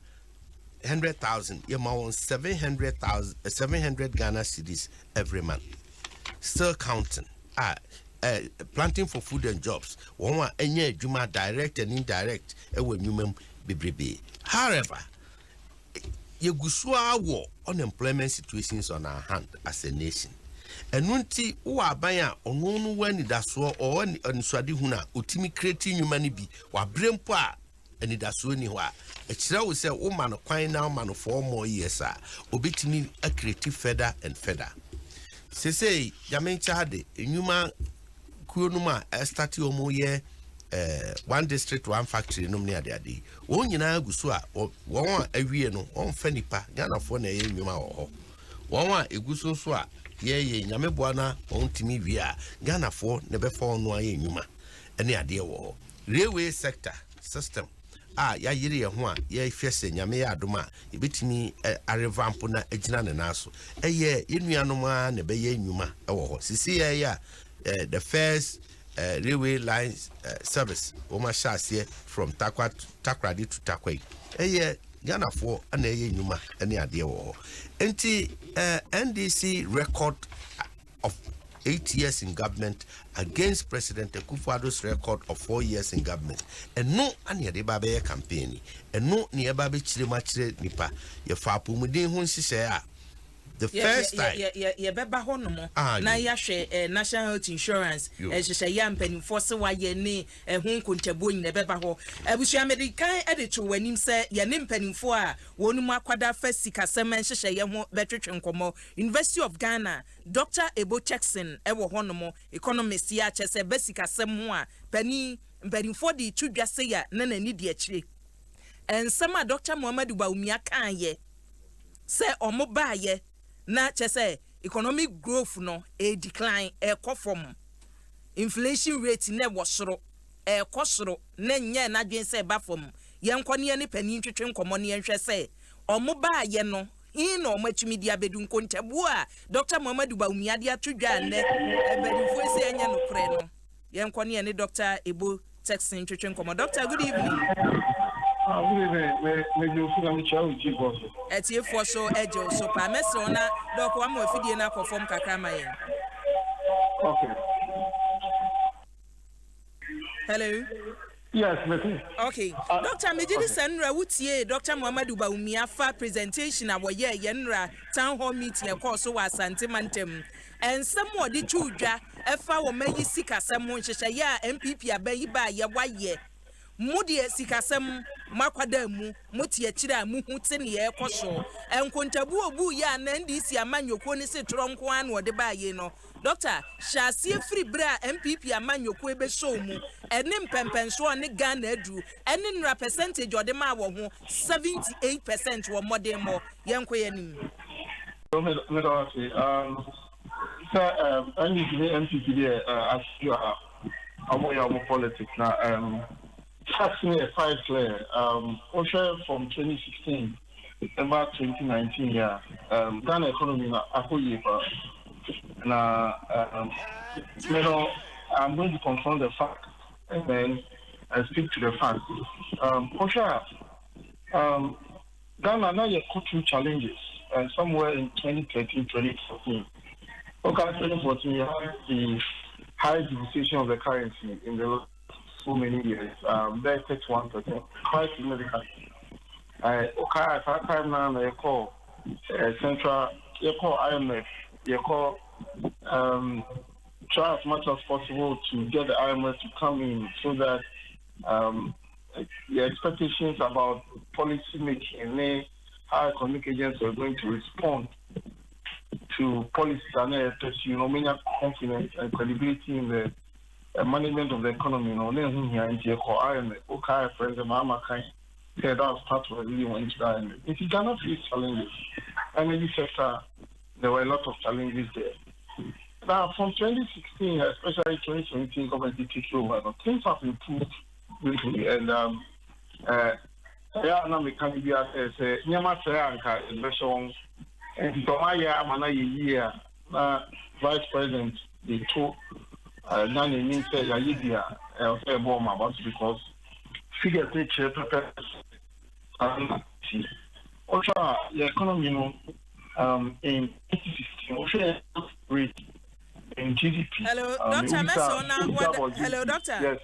100,000. You on 700 Ghana cedis every month. Still counting. Planting for food and jobs. One enye juma direct and indirect. Ewe nyumem bibribi. However, Yegusua war unemployment situations on our hand as a nation. And nunti uwa abaya ononu weni daso or weni oniswadi huna utimi creating humanity bi wa brempo a eni daso ni hwa e kire wo se wo ma no kwan na ma no 4 more years a obetimi a creative further and further. Sese yamencha hade enyuma kuonuma start omo ye one district one factory no near the ade won nyina aguso a won awie no on fanipa Ghana fo na ye nwuma ho won a eguso so a ye nyameboa na on timi wi a Ghana fo ne be fo no aye nwuma ene ade wo railway sector system ya yire ye ho a ye hwese nyame ya adoma e betimi arevampo na agina ne naso ye yenuanom a ne be ye nwuma wo ho sisi ya the first railway lines service Omashasye from Takrady to Takwai. Ghana for an nyuma any idea war. NDC record of 8 years in government against President Akufo-Addo's record of 4 years in government. And no any de babe campaign. And no nearby chile nipa. Ye fapu mudin hun shisha. The first time beba ho no mo na ya hwe national health insurance hwehwe ya mpanimfo se wa ye ne hu nkontabo nyina beba ho abusua medican editor wanim se ye ne mpanimfo a wonu mu akwada fa sika semen hwehwe ye ho betwetwe nkomo University of Ghana Dr. Ebo Jackson ewo ho no mo economist ya chese besika sem ho a pani mpanimfo di tudwa se ya na nani di akire ensema Dr. Muhammadu Bawumia kan ye se omo ba ye na chese economic growth no decline from inflation rate ne wosoro kosoro na nye na dwen se ba from yenkone ne pani twetwe nkomo ne yenhwe se omo ba ye no hin no matumi dia bedu nkontabu a Dr. Muhammadu Bawumia dia tudwa ne ebedifo se enye no kure no yenkone ne Dr. Ebo Jackson twetwe nkomo. Doctor, good evening. Good evening. Me you feel me chawo jibo so. Etie for so ejo so pa meso na doc wa mo afidie na conform kakra ma yen. Okay. Hello. Yes, me. Okay. Dr. Mejidi Senra wutie Dr. Muhammadu Bawumia fa presentation aboye yenra town hall meeting e course so Asante Mantem. And someone di tudwa efa wo mayi sika sem nhyehyɛ ya MPP abayi ba ye waye. Mudie sikasem makwada mu muti akira mu huti ne ye koso enkontabu obu ya na ndisi amanyoko ni se tronko an wo de baaye no doctor shasie free bra MPP amanyoko ebe show mu ene mpempenso ne Ghana adu ene nra percentage ode ma wo ho 78% wo modern mo yenko yenim me do say I need to be MPP there as you are our politics now that's me a 5 clear also from 2016 about 2019 Ghana economy na Akua na I'm going to confront the fact and then I speak to the facts. Ghana now you got through challenges somewhere in 2013, 2014. Okay, 2014 you had the high depreciation of the currency in the so many years. There 31%, quite significant. Okay, at that time now you call central, you call IMF, you call try as much as possible to get the IMF to come in so that the expectations about policy making and how economic agents are going to respond to policies and many confidence and credibility in the management of the economy. IMF, okay, friends, Mama kind said that was part of really went to the IMF. If you cannot face challenges, energy sector, there were a lot of challenges there. Now, from 2016, especially 2017, government took over. Things have improved briefly, and now we can be at Nyama Sayanka election, and Tomaya Amana year, Vice President, they took Nani Minister Yidia, Elsa about because figure picture prepares also the economy, in 2016, also rate. In GDP. Hello, Doctor Mesona. Hello, Doctor. Yes.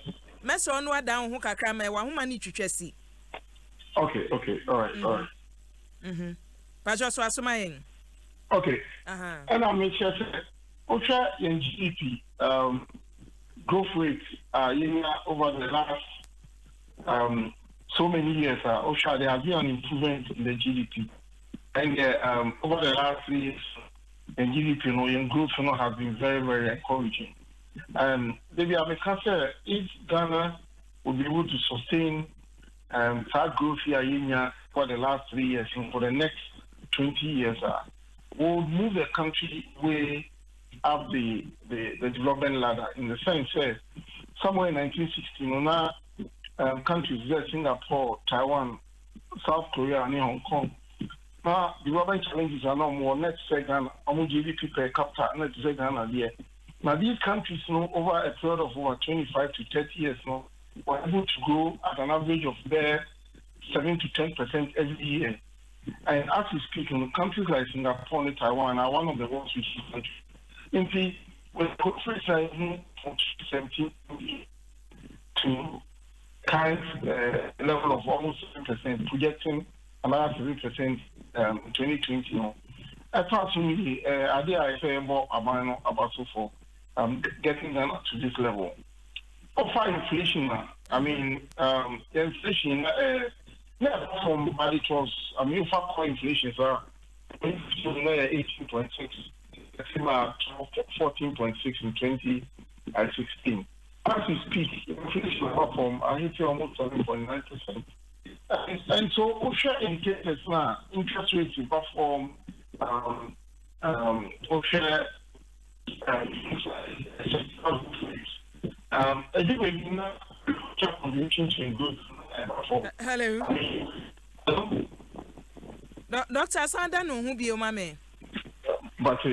Mesona down who kakra me wa huma ni twetwesi. Okay. All right. Pajo so asoma yen. Okay. And I make sure ultra in GDP growth rate over the last so many years ultra there has been an improvement in the GDP. And over the last 3 years and GDP, in growth, has been very, very encouraging. Maybe I may consider if Ghana would be able to sustain that growth here for the last 3 years and for the next 20 years, will move the country way up the development ladder. In the sense, somewhere in 1960, countries like Singapore, Taiwan, South Korea, and Hong Kong. Now, the development challenges are no more. Let's say Ghana, GDP per capita, let's say Ghana there. Now, these countries, over a period of over 25 to 30 years, were able to grow at an average of there 7 to 10% every year. And as we speak, countries like Singapore and Taiwan are one of the most rich countries. In the countries like from 2017 to current level of almost 7%, projecting another 3% in 2020. Approximately, I say more about so for getting them to this level. Offer inflation, the inflation, from but it was, for inflation, 18.6, similar to 14.6 in 2016. As we speak, inflation from almost 7.9%. And so, OSHA indicators now, interest rates perform, OSHA, hello. Doctor Sanda no who be o mame. But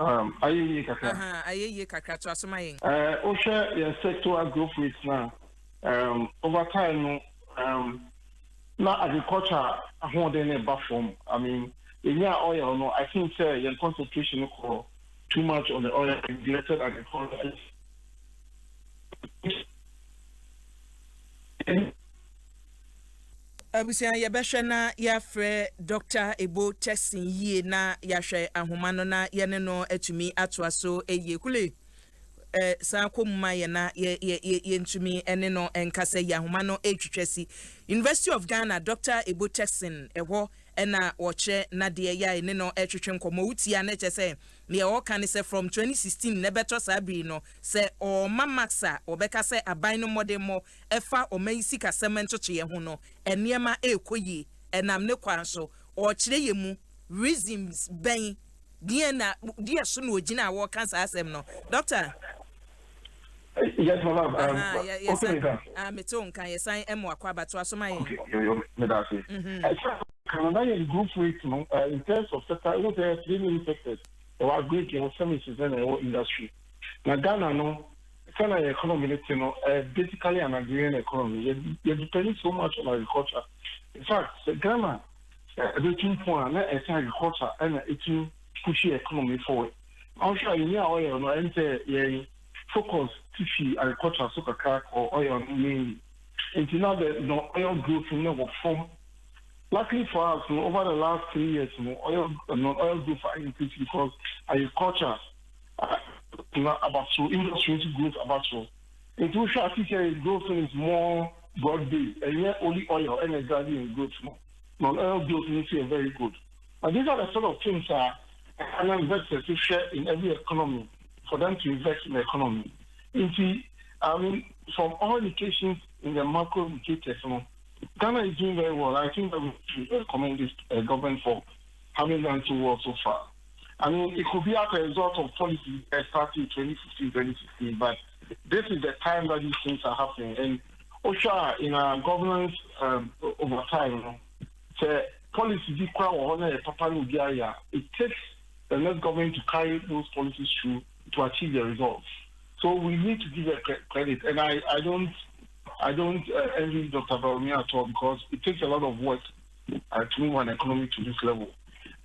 aye kakra to asoma yen. OSHA your sectoral growth rates now. Over time now agriculture how they never form. Oil I think your concentration too much on the oil regulated agriculture. Abusia ya behwe na ya frɛ Dr. Ebo testing yie na ya hwɛ ahoma no na ye ne no atumi atoa so eye kule sanko mma ye na ye ntumi ene no enkasa ya homa no etwetwesi University of Ghana Dr. Ebo Texan ewo ena woche na de ya ene no etwetwe nkomo utia na chese ne o kan se from 2016 ne beto sabri no se o mamaxa obeka se aban no modemo efa o mansi kasemento che ye ho no enema ekoyi enam ne kwan so o kire ye mu reasons ben dia so no ogina wo cancer asem no doctor. Yes, madam. Yes, meton kan yesan emo akwa bato asoma yen. Okay, me that say. Canada is group rate, in terms of sector, it was 3 million sectors. There were great services and industry. Now Ghana, no, Ghana economy, basically an agrarian economy. You're depending so much on agriculture. In fact, Ghana, the 2 point, agriculture and it's pushing economy forward. I'm sure you know oil, no, and focus to agriculture, so crack or oil mainly. Until now, the oil growth in the form. Luckily for us, over the last 3 years, oil growth increased because agriculture, about so industry growth about so. In two short years, growth is more broad-based, and yet only oil and energy growth. Non-oil growth is very good. But these are the sort of things that investors to share in every economy for them to invest in the economy. From all indications in the macro indicators, Ghana is doing very well. I think that we should commend this government for having done so well so far. It could be as a result of policy starting 2015, 2016, but this is the time that these things are happening. And OSHA, in our governance over time, the policy it takes the next government to carry those policies through to achieve the results. So we need to give it credit. And I don't envy Dr. Baromia at all because it takes a lot of work to move an economy to this level.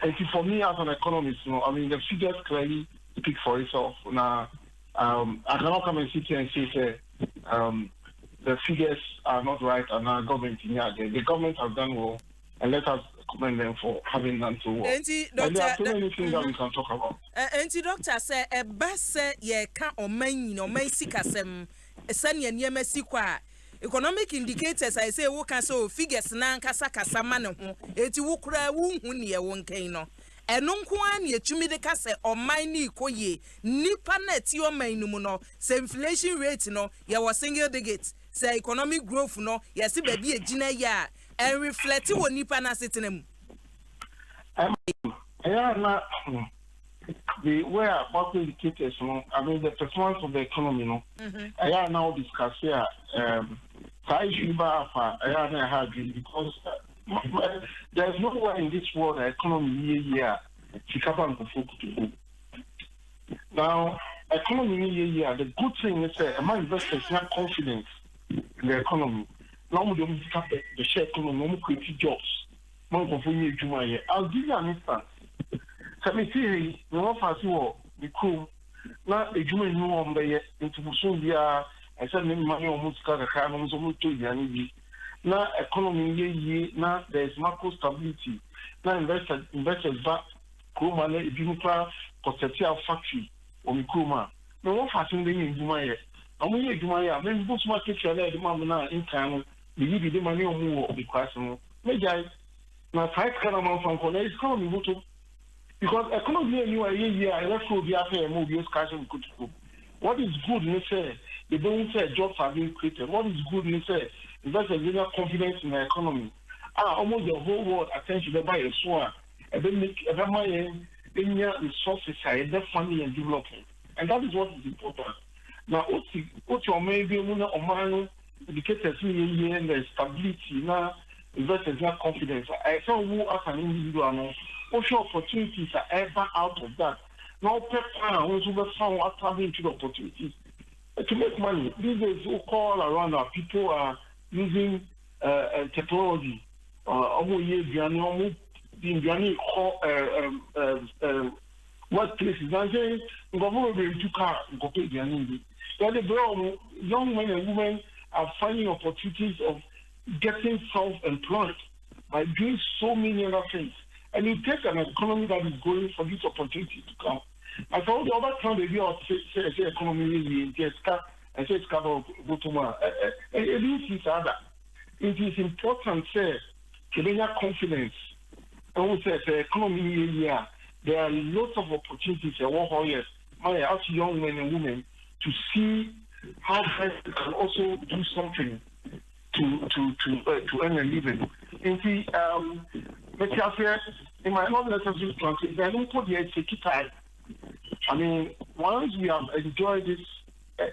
And for me as an economist, the figures clearly speak for itself. Now, I cannot come and sit here and say the figures are not right and our government the government has done well, and let us commend them for having done so well. And there are so many things that we can talk about. Doctor say a bass ye can't or main sikasem, a son ye economic indicators I say woka so figures na nkasa kasa mane ho eti wo kura wo hu ne ye won kan no eno nko an ye tumi de kase oman ni ikoye nipa na ti oman nu mu no se inflation rate no ye was single digit se economic growth no ye se ba bi egina ya and reflect wo nipa na setena mu the way macro indicators, the performance of the economy, I are now discuss here. Because there's nowhere in this world the economy now, economy the good thing is that among investors have confidence in the economy. Now we don't the share economy, create jobs. I'll give you an instance. Me see, no fancy war, the crew. Now, a Jew knew on the into Musubia, and send me money on Musca, Canon, so much to Yanni. Now, economy, now there's macro stability. Now, investors back, crew money, Juniper, Costetia factory, or Mikuma. No fancy in Jumaya. I'm only Jumaya, maybe books market share the Mamma in time, believe the money on more of the question. Maybe I now 5 caramel from Colonel economy. Because economy anyway, let's go be after a movie, what is good, they say, they don't say jobs are being created. What is good, they say, investors have confidence in the economy. Almost the whole world attention to buy a swan, and then make every money in resources, they're funding and developing. And that is what is important. Now, what your maybe or man indicators in the stability, now investors have confidence. I saw who as an individual. Social opportunities are ever out of that. Now, people who found after into the opportunities to make money. These days, all around our people are using technology. Workplaces. I'm saying, government to car, go pay the need. Young men and women are finding opportunities of getting self-employed by doing so many other things. And it takes an economy that is going for this opportunity to come. I told the other time they be say economy really just and say it's cover Butuma. It is important say Kenya confidence. And we say the economy area, there are lots of opportunities and what yes, I ask young men and women to see how they can also do something to earn a living. And see, in my own necessary country, they don't put the time. I mean, once we have enjoyed this,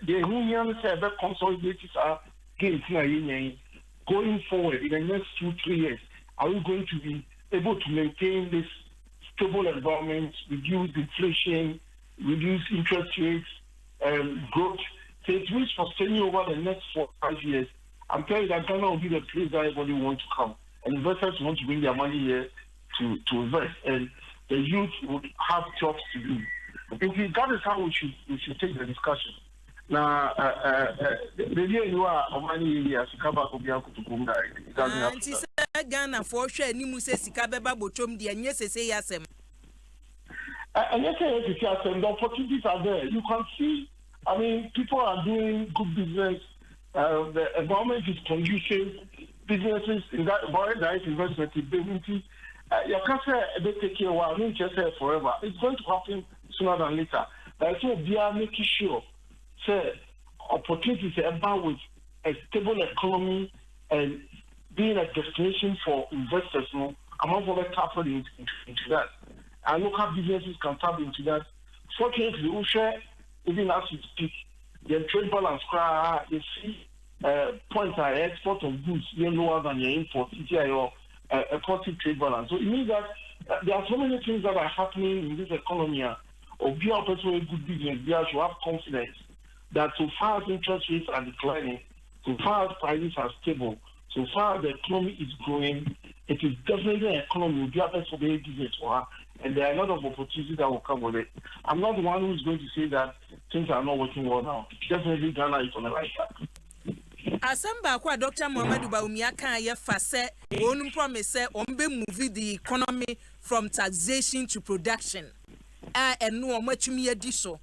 the union said that consolidated our gains going forward in the next 2-3 years. Are we going to be able to maintain this stable environment, reduce inflation, reduce interest rates, growth? So it will sustain over the next 4-5 years. I'm telling you that Ghana will be the place that everybody wants to come. And investors want to bring their money here to invest. And the youth would have jobs to do. Indeed, that is how we should take the discussion. Now, the year you are money as cover of Yakutumba. Ghana for sure, Nimusa Sikabeba Bochum, the Anyes say yasem. And yes, the opportunities are there. You can see, I mean, people are doing good business. The environment is conducive. Businesses in that direct investment ability. You can't say they take care of I mean, just say forever. It's going to happen sooner than later. But so they are making sure, say, opportunities about with a stable economy and being a destination for investors. No, among other capital into that. And local businesses can tap into that. Fortunately, we share, even as we speak, the trade balance, you see, points are export of goods lower than your import, your a positive trade balance. So it means that there are so many things that are happening in this economy. Or be a person with good business, they should have confidence that so far as interest rates are declining, so far as prices are stable, so far as the economy is growing, it is definitely an economy will be a best for the business for her. And there are a lot of opportunities that will come with it. I'm not the one who is going to say that things are not working well now. Definitely Ghana is on the right track. Asamba kwa Dr. Muhammadu Bawumia ye fase onu promise ombe move the economy from taxation to production. And no matumi edi so.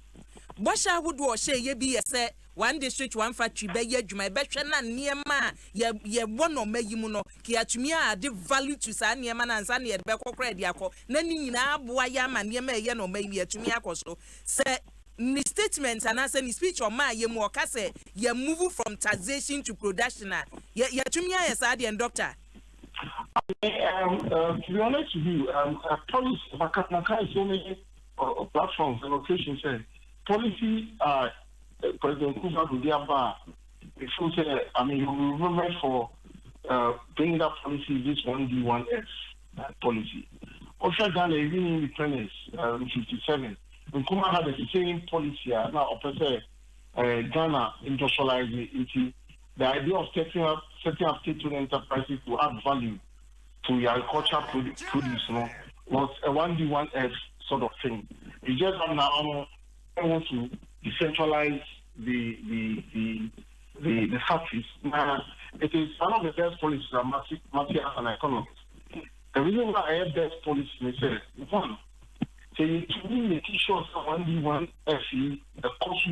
Bosha would wo she ye bi say one district one factory be ye adwuma be hwe na niema ye wono mayimu no ki atumi ade value to sa niema na nsa na ye be kokora de akọ na ni nyina aboa ya ma niema ye no mayimu atumi akoso say ni statement and answer ni speech or ma ye mu oka say ye move from taxation to production ye atumi aye sa de doctor. To be honest with you, policy Makatnaka is so many platforms and locations say policy President Kufa Budiaba before say I mean you remember for bringing that policy this 1D1F policy. Also Ghana even independence in 57. Nkuma had the same policy now opposite Ghana industrializing into the idea of setting up state-owned enterprises to add value to your agricultural produce, was a 1D1F sort of thing. It's just now I want to decentralize the factories. Now, it is one of the best policies that Matthew as an economist. The reason why I have best policy is one, so you to me making sure that 1D1F the cost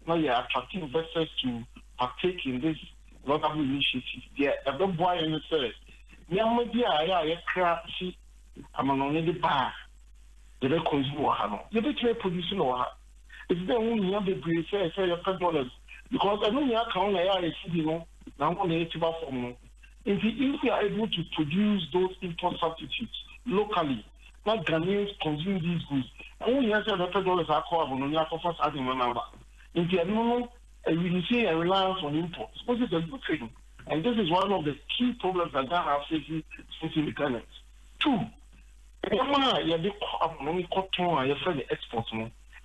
now you're attracting investors to partake in this laudable initiative. Yeah, I don't buy any service. I craft I'm on the bar. The consumer, you be producing or it's the only one they say $5 because I know you account now on the form. If we are able to produce those import substitutes locally, not Ghanaians consume these goods, I only have $5 are covered on your first adding one number. If you know, we see a reliance on imports, which is a good thing. And this is one of the key problems that Ghana are facing since independence. Two, you only cotton, you sell the exports.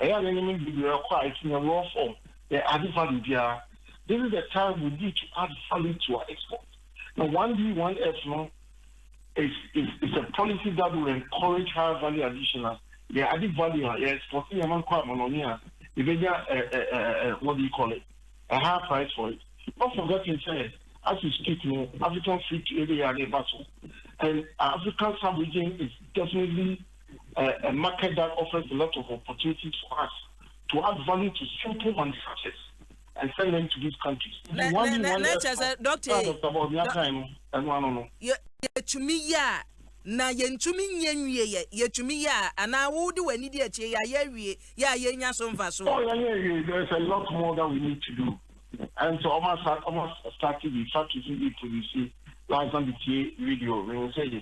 I have any required in a raw form. They add value there. This is the time we need to add value to our exports. Now, 1D1F is a policy that will encourage higher value additional. They added value, exporting among Kwamanonia. If they get what do you call it? A higher price for it. Not forgetting, as we speak, African free trade area battle. And African sub-region is definitely a market that offers a lot of opportunities for us to add value to simple manufacturers and sell them to these countries. Na yentumi nyenwie yetumi ya ana wo de wani de ache ya yawie ya yenya so mfa so. Oh yeah, there's a lot more that we need to do. And so almost started the factories in policy live on the video. We will say the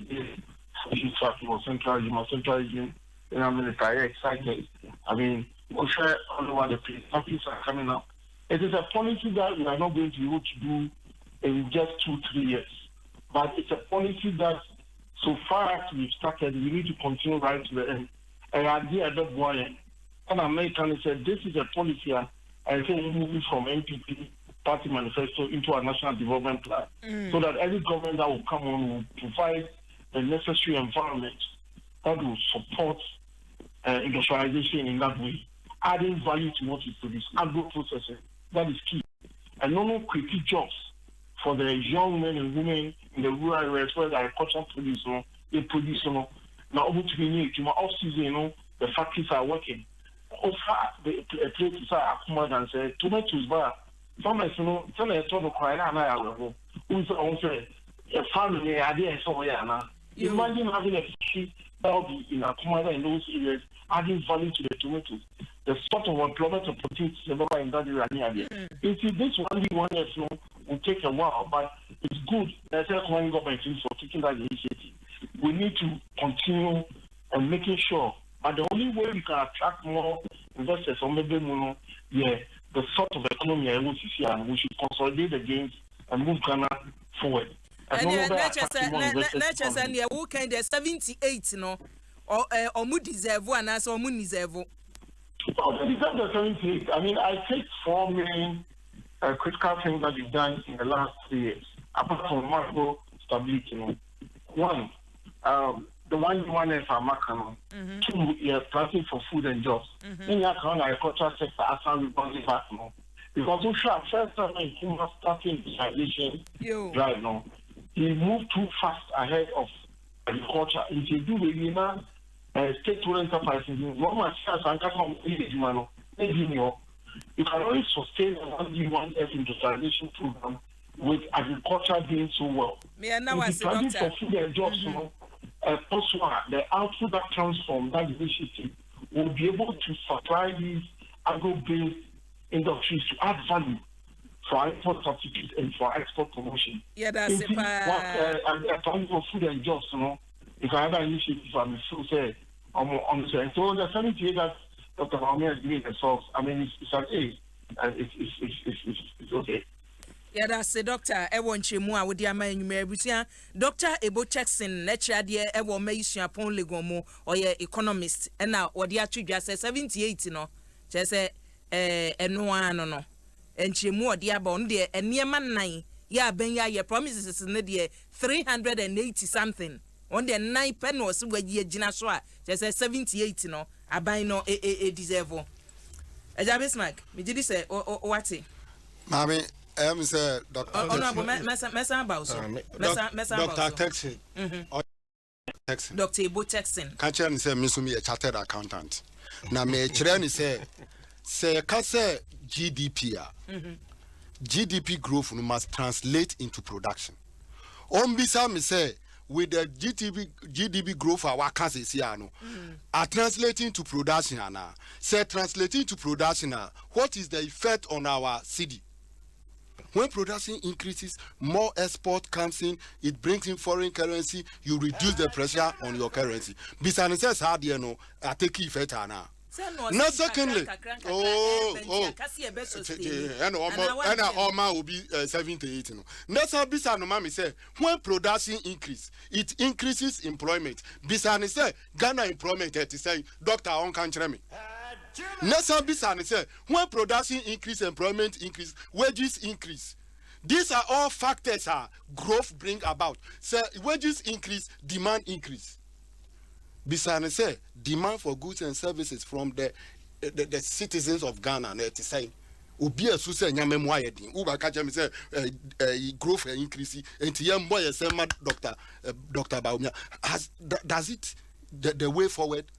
factory was central region, and I'm very excited. I mean, we'll share all over the place. Factories are coming up. It is a policy that we are not going to be able to do in just 2-3 years. But it's a policy that so far as we've started, we need to continue right to the end. And I did Adom 106.3. And American said this is a policy. I think we're moving from MPP party manifesto into a national development plan, so that every government that will come on will provide the necessary environment that will support industrialization in that way, adding value to what is produced, agro-processing. That is key. And no creative jobs for the young men and women in the rural areas where the agriculture produce, they produce, now over to be new, off season, the factories are working. Also, the places are Akua and say tomatoes, but farmers, tell us to cry and I will. Who's say a family idea somewhere now. Imagine having a factory that will be in Akua in those areas, adding value to the tomatoes. The sort of employment opportunities in that area. You see, this 1 year will take a while, but it's good. There's a government for taking that initiative. We need to continue and making sure. But the only way we can attract more investors or maybe more, the sort of economy I want to see, and we should consolidate the gains and move Ghana forward. And let's just say, who can the 78, or mu deserve one as or mu deserve. Oh, they deserve the 78. I mean, I take 4 main critical things that you've done in the last 3 years, apart from macro stability. One, the one is our macro. 2, you're planting for food and jobs. Then you have the agricultural sector after rebounding back. Because we should first time in Kumasi starting industrialization drive now. He moved too fast ahead of agriculture. If you do the state-owned enterprises, you can only sustain a 1D1F industrialization program with agriculture doing so well. If you planting for food and jobs, the output that comes from that initiative will be able to supply these agro-based industries to add value for export substitute and for export promotion. Yeah, that's it. Planting for food and jobs, if I have an initiative, I'm so say, so the 78 that Dr. Mahmoud has given themselves, I mean, it's an A, and it's okay. Yeah, that's a doctor. I want you more with your man. Dr. Ebo Jackson, lecturer, dear, I will make you upon Legomo or your economist. And now, what the actually just said 78, just say, no one, no. And she more dear bond, dear, and near man 9. Yeah, Ben, your promises in the dear 380 something. On the 9 pennies where ye Jinaswa, just say 78, I buy no a deserve. A Jabis Mac, me did say, what's it? Mammy. Say Dr. Texan. Dr. Ebo Texan. Catch and say, Miss me a chartered accountant. Now, me Chirani say, can say GDP. GDP growth must translate into production. Bisa me say, with the GDP growth, our cases here, are translating to production. Say, translating to production, what is the effect on our city? When production increases, more export comes in, it brings in foreign currency, you reduce the pressure on your currency. Besides, says hard, I take effect now. Now, secondly, and Oma will be 78. That's how Bisano Mami say, when production increase, it increases employment. Bisani say, Ghana employment, it say, Dr. On country me. Nessa Bisani say, when production increase, employment increase, wages increase. These are all factors growth bring about. So wages increase, demand increase. Bisani say, demand for goods and services from the citizens of Ghana, it is saying, Ubi a susa nyame mo ayedin. Uba ka me say growth increase. Enti yam boy say Dr. Baumia. Does it the way forward?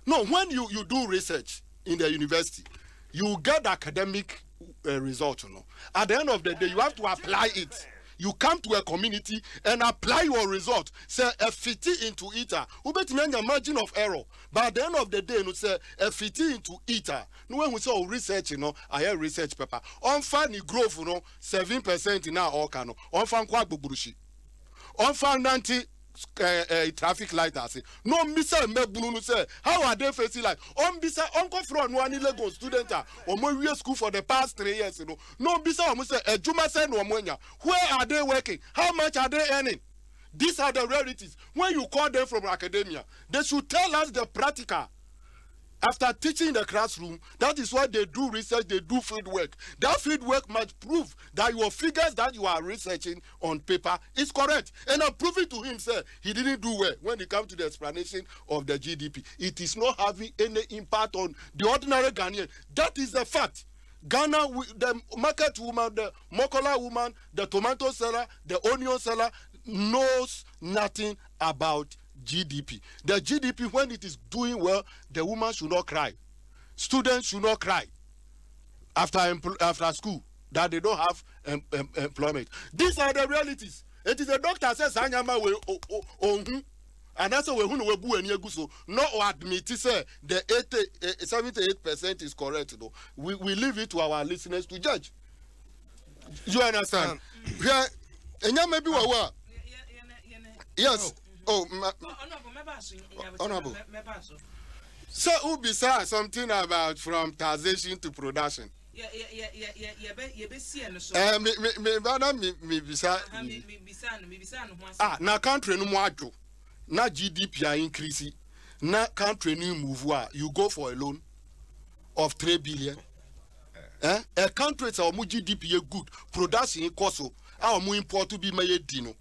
No, when you do research in the university, you get the academic result. At the end of the day, you have to apply it. You come to a community and apply your result. Say a fitty into eater. Who bet me a margin of error. But at the end of the day, you say a fitty into eater. No when we say research, I hear research paper. On funny growth, 7% in our organ. On fan kwa buburushi. On fan 90 traffic light. I say no, Mr. Mebunu say how are they facing like on bisa uncle from one Lagos student or more school for the past 3 years. No, bisa say a Juma send or Monya. Where are they working? How much are they earning? These are the realities. When you call them from academia, they should tell us the practical. After teaching in the classroom, that is why they do research, they do field work. That field work must prove that your figures that you are researching on paper is correct. And I'm proving to him, sir, he didn't do well when it comes to the explanation of the GDP. It is not having any impact on the ordinary Ghanaian. That is the fact. Ghana, the market woman, the mokola woman, the tomato seller, the onion seller knows nothing about GDP. The GDP, when it is doing well, the woman should not cry. Students should not cry after school that they don't have employment. These are the realities. It is a doctor says Sanyama will and that's why we bu any guso no admit say the 78% is correct though. We leave it to our listeners to judge. You understand? Yeah, and maybe yes. Honorable. So, who besides something about from taxation to production? Na country no more na GDP are increasing. Na country no move. You go for a loan of 3 billion. A country is our GDP good production cost. Our more import to be made dino.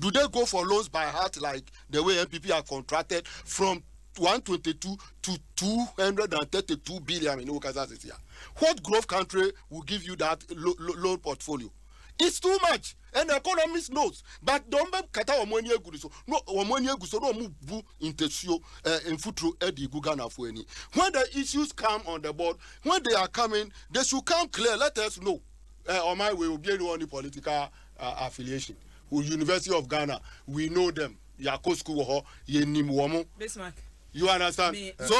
Do they go for loans by heart like the way MPP are contracted from 122 to 232 billion in Okazas? What growth country will give you that loan portfolio? It's too much, and the economist knows. But don't kata omonie guso. No omonie guso no move into show in futuro edi gugana for any. When the issues come on the board, when they are coming, they should come clear. Let us know. On my way will be any political affiliation. University of Ghana, we know them. Yako school Bismarck. You understand? So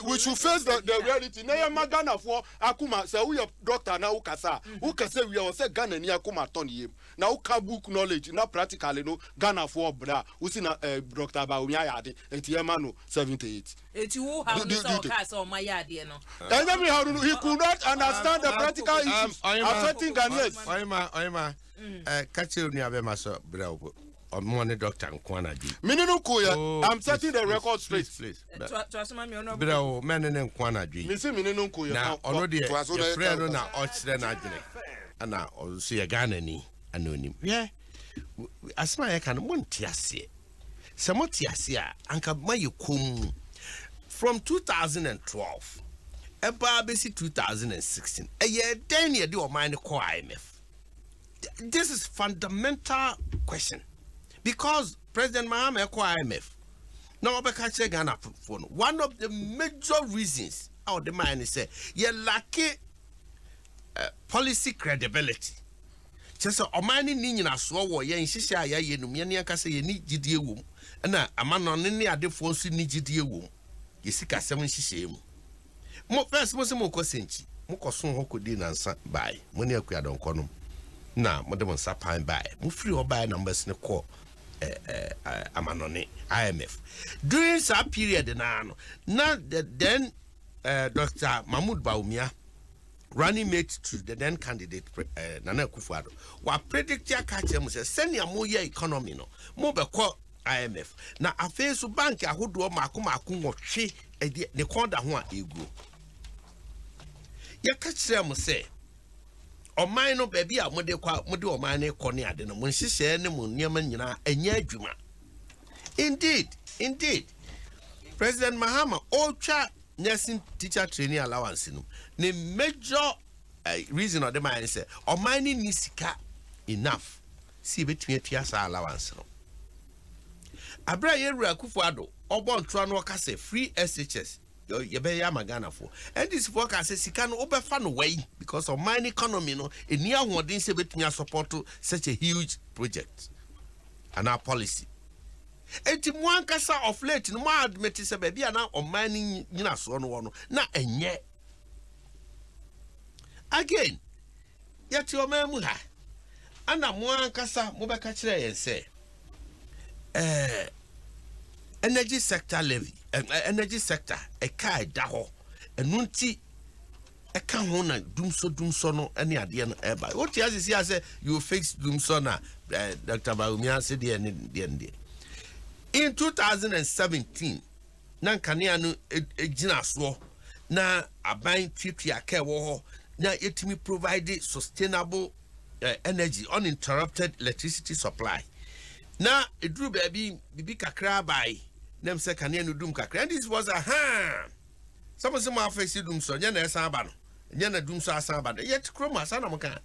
we should face the reality. Now Ghana for Akuma say we are doctor now ukasa. Ukasa we are say Ghana ni Akuma turn him. Now ka book knowledge, now practically no Ghana for bra. Usi na Dr. Baumia yadi. Eti emano 78. Eti who have no cast on my yadi no. And he could not understand the practical issues affecting Ghanaians. Oima. Catch you near Bemaso, bro. Or money doctor and Quanaji. Minunukuya, I'm setting the record straight. Please. Bro, men and Quanaji. Missy Minunukuya. Now, already a friend on our Oxford and now, or see a Ghanani, anonym. Yeah, as my I can want Tiasia. Somewhat Tiasia, Uncle Mayukum from 2012, about basic 2016. A year, 10 year do a minor core IMF. This is fundamental question because President Mahama Akua IMF now Obekache Ghana phone. One of the major reasons our the mind is say you lack policy credibility. Just omani ni nyina so wo ye nhihia ya ye num ye ne aka say ye ni gidie wom na amano ne adefo nso ni gidie wom ye sika sem nhihia mu mo first mo se mo kosenchi mo koso ho kodi nansa bai mo ne akua don konom na mo dem nsa pan bai mo free obai numbers ne call amanone IMF during that period na then Dr. Mahmoud Baumia running mate to the then candidate Nana Akufo-Addo wa predict ya catch them say send ya mo ye economy no mo be call IMF na afei so bank ahodo mako nwotwe ne konda ho a egu ya catch them say oman no baby a mode oman ne kɔ ne ade no mo nhyehyɛ ne mo nneɛma nyina anya adwuma indeed President Mahama otwa nursing teacher training allowance no the major reason of the man say oman ni sika enough see between tua sa allowance no abra ye Akufo-Addo obon trano kase free SHS you be ya magana for and this forecast says can obefa no way because of mine economy no eni ahoden se betunya support such a huge project and our policy enti mo ankasa of late no mo admit se be bia na o mine nyina so no na enye again yet your memu ha ana mo ankasa mo be ka kire yen se energy sector levy energy sector e kai da ho enunti e ka ho na dumso no ene ade no e ba what you say you fix dumso na Dr. Baumia said the in 2017 na kanea no gina so na aban twitwa ka wo ho na yetimi provide sustainable energy uninterrupted electricity supply na edru bibi kakra bai nem se kanea no dum kakra and this was some say ma face dum so nya na esa ba no nya na dum so asa ba yet kroma asa na mo kan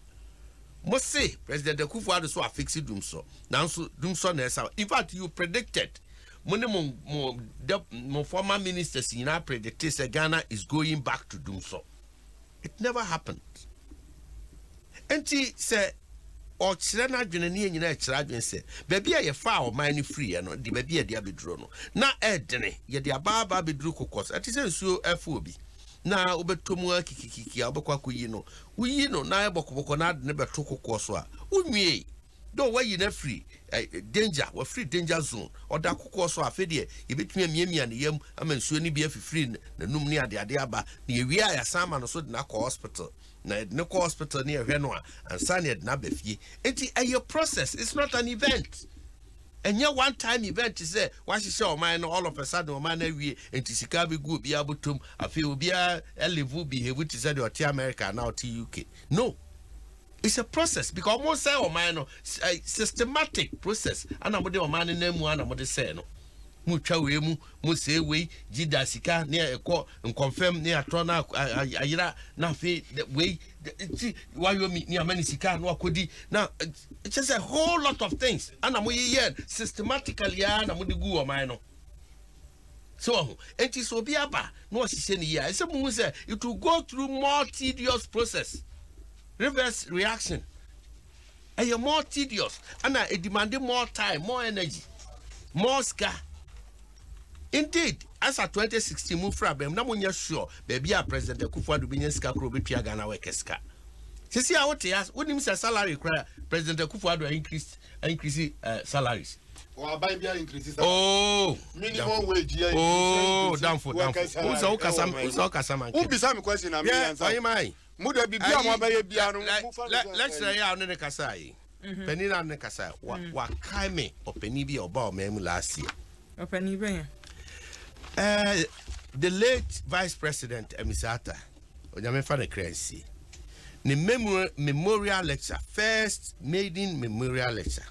mo say President Akua so affix dum so now so dum so na esa in fact you predicted mo former ministers in our predicted say Ghana is going back to dum so it never happened enti say o kire na adwene ne nyina kire adwene se baby a ye fa o man free no de baby a de abeduro no na edene ye de ababa beduru kokos atise nsuo afu obi na obetomu akikiki a obekwa koyi no wuyi no na ebokoboko na de ne beto kokoso a unwie do wayi na free danger wa free danger zone oda kokoso afede ye betumi amiamia ne yam ama nsuo ni bi afifiri na num ne ade aba na ye wi aya sama no so de na hospital na ne ko hospital ne ehwe no and saned na befie enti a process it's not an event and your one time event is say why she show man all of a sudden man wi enti sika be go bia botom afi obi a level behave to say the America now to UK no it's a process because almost say o man no systematic process and amode o man na mu and amode say no mu twa we mu mu say we gida sika na ekọ confirm na atro na ayira na fe we why you me ni amani sika no akodi now it's just a whole lot of things and am we systematically na mo de gu o man no so enti so bi aba no ohise ni ya ese mu say it will go through more tedious process reverse reaction and more tedious and it demanding more time more energy more ska. Indeed, as at 2016 move from them, na munya sure baby a President Akua do binyan ska kro betua Ghana we keska. Sisi a what yes, wonim say salary cry President Akua do increase salaries. Or buy bia increase. Oh, minimum wage here. Oh, down for. Usa okasa man. Who be some question na me answer. Why mai? Muda bibia mo ba ye bia no. Let's say ya no ne kasa yi. Penina ne kasa wa kai me openi bi oba o memu last year. Openi ben. The late Vice President Emisata, Onyame the Crency, the memorial lecture, first maiden memorial lecture,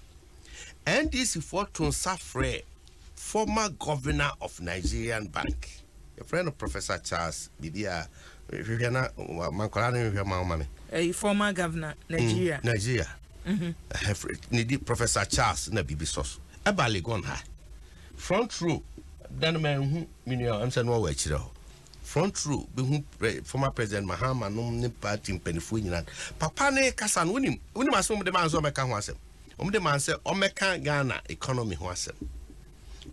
and this is for Safre, former governor of Nigerian Bank, a friend of Professor Charles Bibia, a former governor, Nigeria. Nigeria. Professor Charles Nabibisos, a baligon high. Front row. Dan man who minio answer no way chiro front row be who former president Mahama no ne party mpanifu nyina papa ne kasa no unim asom de man so meka ho asem de man se o meka Ghana economy ho asem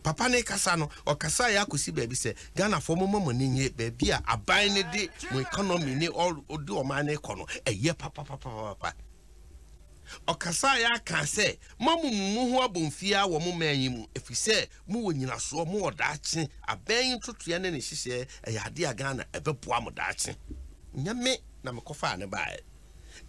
papa ne kasa no o kasa ya kosi ba bi se Ghana fo momo ne nye ba bi a aban ne de mo economy ne all do o man ne kono eye papa okasa ya kan se mamu mu ho abonfia wo mu manyimu efise mu wonyina so mu odaache aban tutu ya ne hihye eyade a Ghana ebeboa mu daache nyame na mekofa ne bae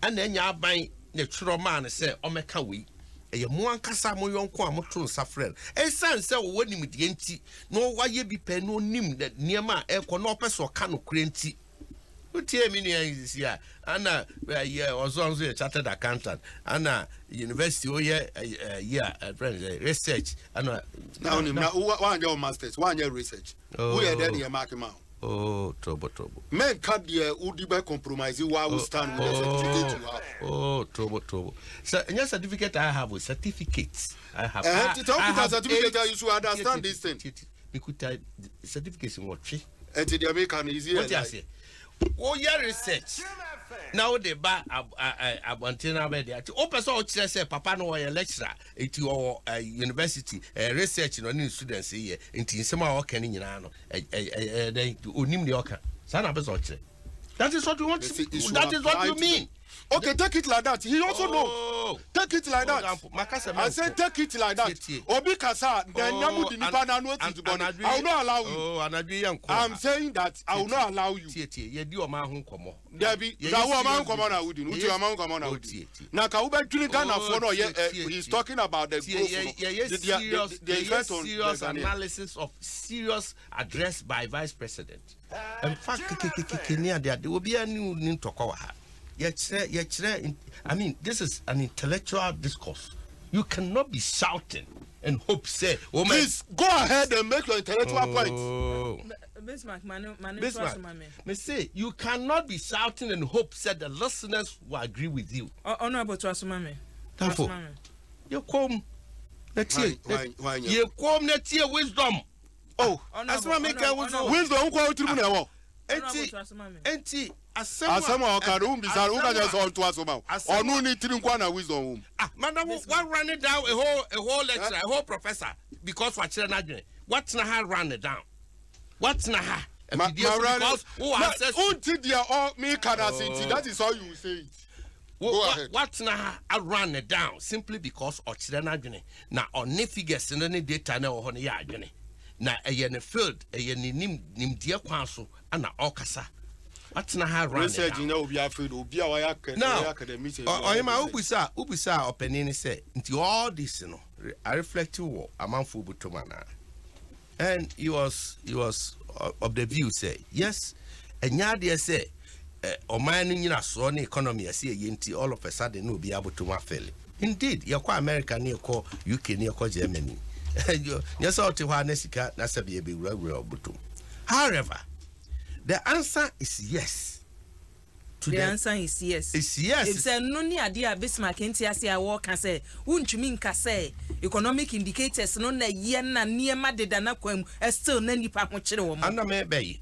ana nya aban ne tworo man se omeka wi eye mu ankasa mo yonko a mo to nsafren esan se wo nim de enti no waye bi pe no nim de niema ekọ no opeso ka no kurenti utie mi ni is here ana ozonzo a chartered accountant ana university friends research ana now one your masters one your research who you there mark him out trouble men card there who be compromise why we stand with the certificate you have trouble so any certificate I have with certificates I have certificate you should understand this thing mikuta certification what tree. And the American is here. What you say? Oh, your research. Now they buy a Montana media. To open so say Papa no a lecturer into your university research on new students here into some of can in ano. They unim the oka. Sana besoche. That is what you want. That is what you mean. Okay, take it like that. He also knows. Take it like that. I said take it like that. Obi Kasa, then Namu Dinipana knows to God. I will not allow you. I'm saying that I will not allow you. You do a man who come on. Debbie, that woman come on out. You are man come on out. Now, Kauba Tunikan he's talking about the serious analysis of serious address by Vice President. In fact, there will be a new Nintokawa. I mean, this is an intellectual discourse. You cannot be shouting and hope say, oh, please go ahead and make your intellectual point. Bismarck, me say you cannot be shouting and hope say the listeners will agree with you. Honorable Trasumame. Therefore, you come. Let's see. You come. Let's see wisdom. Oh, that's what make wisdom. Enti asema okaru mbisa uka just all to asoma onu ni trinkwa na wisdom madam what run it down a whole lecturer a whole professor because what children what na ha run it down what na ha because who access until they all me can say that is how you say it. Go ahead. What na ha run it down simply because of children adwene na on figures in any data na ho ne ya adwene na eye field eye nim die kwan so ana okasa what na ha run research na obi afield obi a wa academic oyema ubisa opening say nti all this no I reflect wo amanfo butomana and he was of the view say yes enya de say oman no nyina so na economy ase yenti all of a sudden no obi abotoma fail indeed yakwa America na yakwa UK na yakwa Germany yes, however, the answer is yes. The answer is yes. It's yes. If say no ni idea Bismarck enti ase a work can say untumi nka say economic indicators no na ye na niema de na kwam still na nipa ho kire wo mo. Na me be.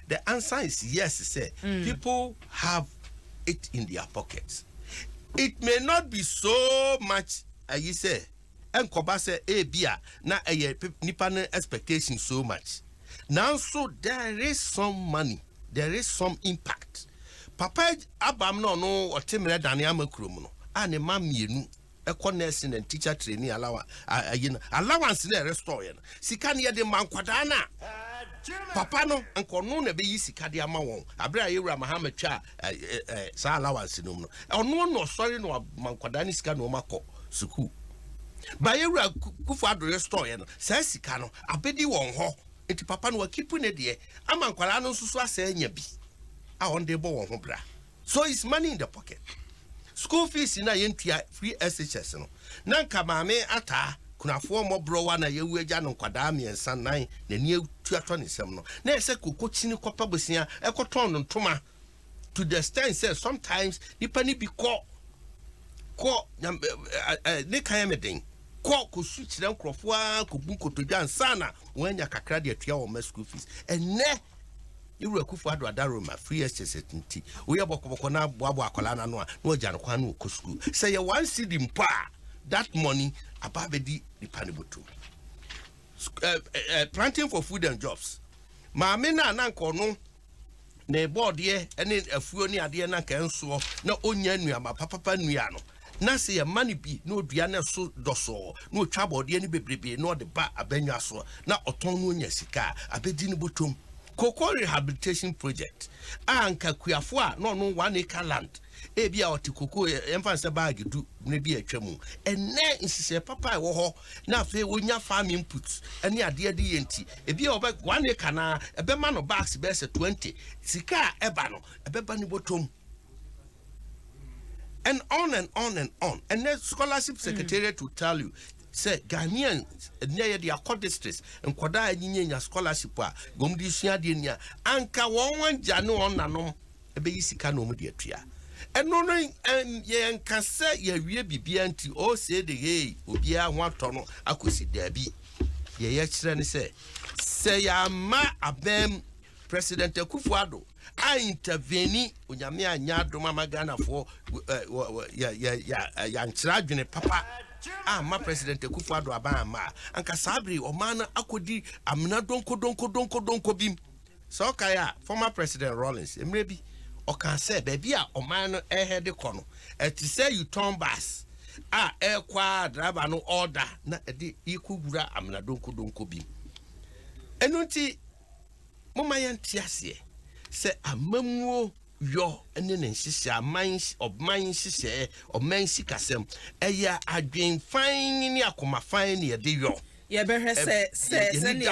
The answer is yes, say people have it in their pockets. It may not be so much you say and Kobase bia na nipa expectation so much. Now so there is some money, there is some impact. Papa abam no otemre dane amakrom no ane ma mienu ekọ nursing and teacher training allowance na restore yen sika ne de mankwada na papa no ankono na be yi sika de ama won abra yewura Muhammad twa sa allowance no no sorry no mankwada ni sika no makọ school ba yewura kufu adore store yen sa sika no abedi won ho enti papa no wakipu ne de ama nkwara no susu asa anya bi a on dey bo won ho bra so it's money in the pocket. School fees na yentua free SHS no nanka maame ata kunafo mo bro na yewu agya no kwada miensa nan na ni atuato ne sem no na ese kokochini kopa bosia ekoton no ntoma to the extent say sometimes nipa ni bi ko ne kan meden ko su kire nkrofo a kobu kotodwan sana wanya kakra de atua wo school fees enne you were kufu ado adaroma free SHS nti we abokoboko na boabo akola na no a no agya no kwa no ko school say you wan see the mpa that money ababedi the paniboto planting for food and jobs maame na nanko no na board ye ene afuo ni ade na kan so na onya nuama papa nua no na say ya money bi na odua na so doso na otwa board ye ni bebrebe na ode ba abanwa so na oton no onya sika abedi ni botom Cocoa rehabilitation project anka kuafo a no 1 acre land ebia oti cocoa emfanse bag du na bi atwam enne nsise papa wo ho na afa wonya farm input ene ade de yenti ebia oba 1 acre na ebe ma no bags be se 20 sika eba no ebe ba ni botom and on and on and on and the scholarship secretariat to tell you say Ghanaian near the Akua districts and kwada nyinya scholarship a gomdi sua de nia anka won jano on nanom ebe yisika no mu de atua eno no ye nka say ye wie bibia nti o say de hey obi a ho ato no akosi dabi ye yechire ne se ya ma abem President Akufo-Addo a intervene onyame anya Adom amagana for ya nchira adwene papa ma President Akufo-Addo aba ma anka sabri o man akodi amna donko bim so kaya former President Rawlings emre o kan say baby a o man head kono eti say you turn bus kwa driver no order na edi ikugura amna donko bim enunti mama yantiase se amamuo yo ene nsisi amans of mines se o mansi kasem eya adwen fine ni akoma fine ne de yo ye behwe se ne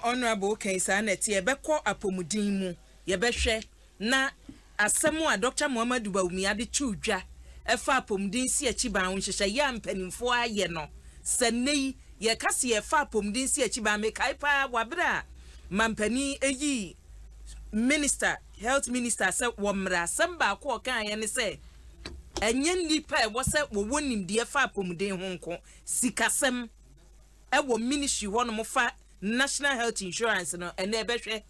honorable kensa na tie beko apomudin mu ye behwe na asemu a Dr. Muhammadu Bawumi ade twudwa efa apomudin si achiba ho hyehyɛ ya mpanimfo aye no se nei ye kase ye fa apomudin si achiba me kai pa wabra mampani eyi minister health minister say womra samba ko kan ye ne say enye nipa e wo say wo wonim de fa apomuden ho nko sikasem e wo ministry ho no mo fa national health insurance no ene e behwe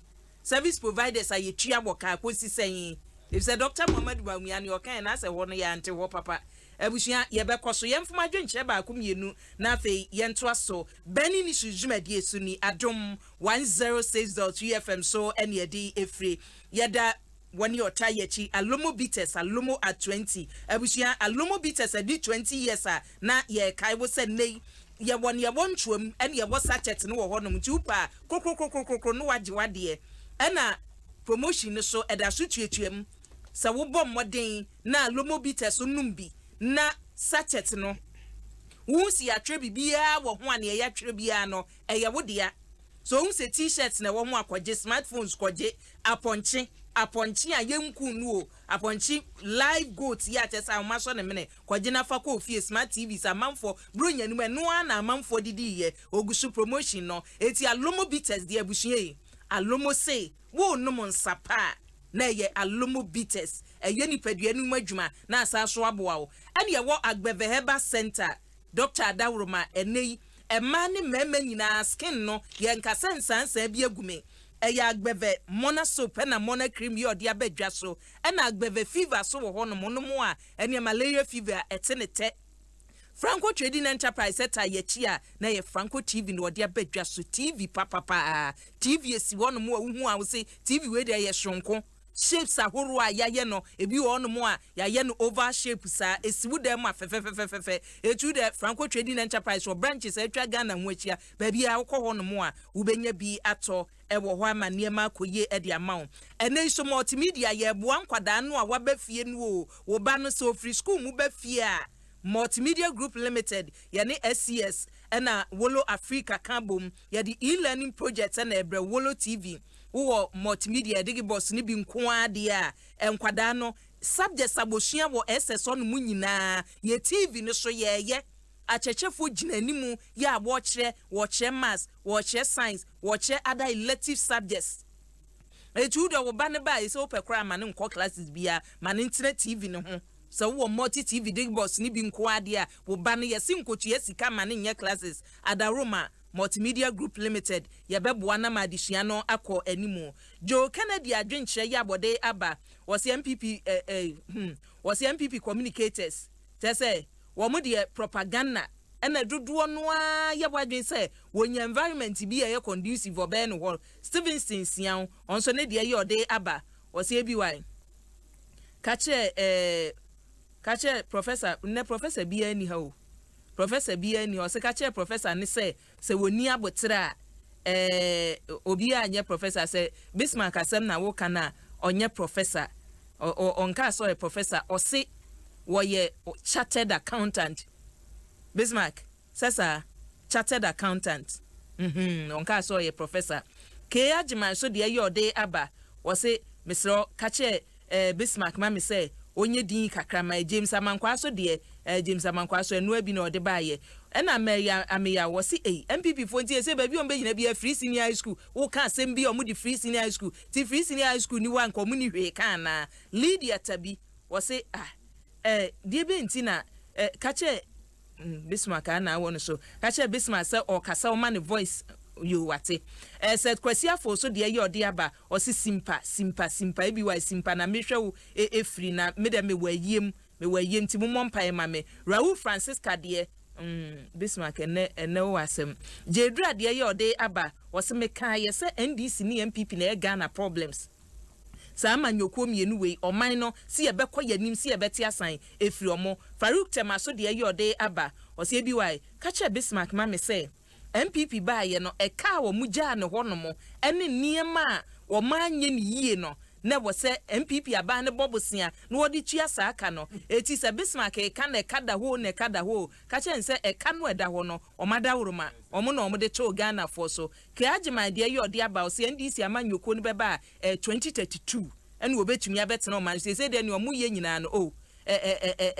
service providers ayetua boka akosi sen if say Dr. Muhammadu Bawumi ani o kan na say ho no ya ante ho papa abusia ye bekoso ye mfuma dwenche ba akomienu na afei ye nto aso bani ni sujumadi esu ni Adom 106.3 FM so ene yedi efre yeda wani otayechi alomo bitters alomo at 20 abusia alomo bitters adi 20 years na ye kai wo se nei ye won ye wontwom ene ye wo sachet no wo honom tupa kokokokokoko no wagewade ena promotion so eda so tuetuem sa wo bom moden na alomo bitters numbi na sachet no wusi atwe bibia wo ho ane ya atwe bia no eye wodea so unse t-shirts na wo ho akwaje smartphones kwaje aponche a yenku nu aponche live goat ya tesa o maso ne mene kwaje na fa ko ofie smart tvs amanfo bronya ni no na amanfo didi ye ogusu promotion no eti alomo bitters de abusuye alomo say wo no monsapa na ye alomo bitters eye ni padua nu adwuma na asaso aboa wo ane ye wo agbeve herbal center Dr. Adawroma enei ema ne mema nyina skin no ye nkasa nsansa bi agume eya agbeve mona soap na mona cream ye odi abadwa so na agbeve fever so wo hono mono a ene malaria fever etenete Franco Trading Enterprise eta ye chia na ye Franco TV no odi abadwa so TV papa TV esi wono mo hu a wo se TV we de ye hronko shapes ahoro a yaye no ebi wono mo a yaye no oval shape sa esiwu dem afefefefefe etu de Franco Trading Enterprise or branches etwa Ghana ho achia ba bia wo kɔ hono mo a wo benya bi ato ewo ho ama niema koye e de amawo ene so multimedia ye boa nkwada no a waba fie no wo ba no so free school mu ba fie a Multimedia Group Limited yani SCS ena Wolo Africa Kambom yadi e-learning project ena ebre Wolo TV wo multimedia digi boss ni bi nko ade a enkwada no subject abosua wo SS on mu nyina ye TV no so ye achechefo gina animu ya wo kire maths wo kire science wo kire other elective subjects etu do wo ba ne ba ise opekra ma ne nko classes bia ma ne internet TV no ho so wo multi TV digi boss ni bi nko ade a wo ba ne yesi nkotu yesi ka ma ne nye classes Adaroma Multimedia Group Limited yabeboa na madisua no akọ animu Joe Kennedy adwenkyere ya bode aba was MPP communicators say wo mo de propaganda ena dodo no a ya bwadwen say wonya environment bi ye conducive obe no ho Stevenson sian onso ne de ye ode aba was ebi kache professor bi ani ha o Professor Biani o se ka che professor ni se woni abotra obi anye professor se Bismarck asem na wo kana onye professor onka so a professor o se wo ye chartered accountant Bismarck sasa chartered accountant onka so ye professor ke agima so de ye ode aba wo se Mr. ka che Bismarck ma me se onye din kakrama James Amankwa so de James Amankwa so enu abi na ode baaye ena ameya wo si MPP fonti ese ba bi on be gina bi free senior high school wo ka asem bi o mu di free senior high school ti free senior high school ni wan ko mu ni hwe kan na Lydia Tabi wo se die be nti na ka che Bismarck na won so kache Bismarck say o kasa o man voice you wate said kwasia for so de ye ode aba o si simpa ebi wa simpa na mehwe wo free na me de me wayem ti mo mpa ma me Raul Francisca de Bismarck ene wo asem jedra de ye ode aba o se me kan ye se NDC ni MPP na Ghana problems sa amanyoko mienu wei oman no si ebekọ yanim si ebeti asan efiri omo Farouk Temaso de ye ode aba o se bi wai kache Bismarck ma me say MPP ba ye no eka wo muja ne honomo ene niema wo manye ni yie no na wo se MPP aba ne bobosia na wodi tua sa aka no eti se Bismarck eka na kada ho kache nse eka no eda ho no omada wuruma omo na omo de to Ghana for so ke agema de ye ode aba o se NDC amanyoko ni beba 2032 ene obetumi abetena o man se de ne omo ye nyina no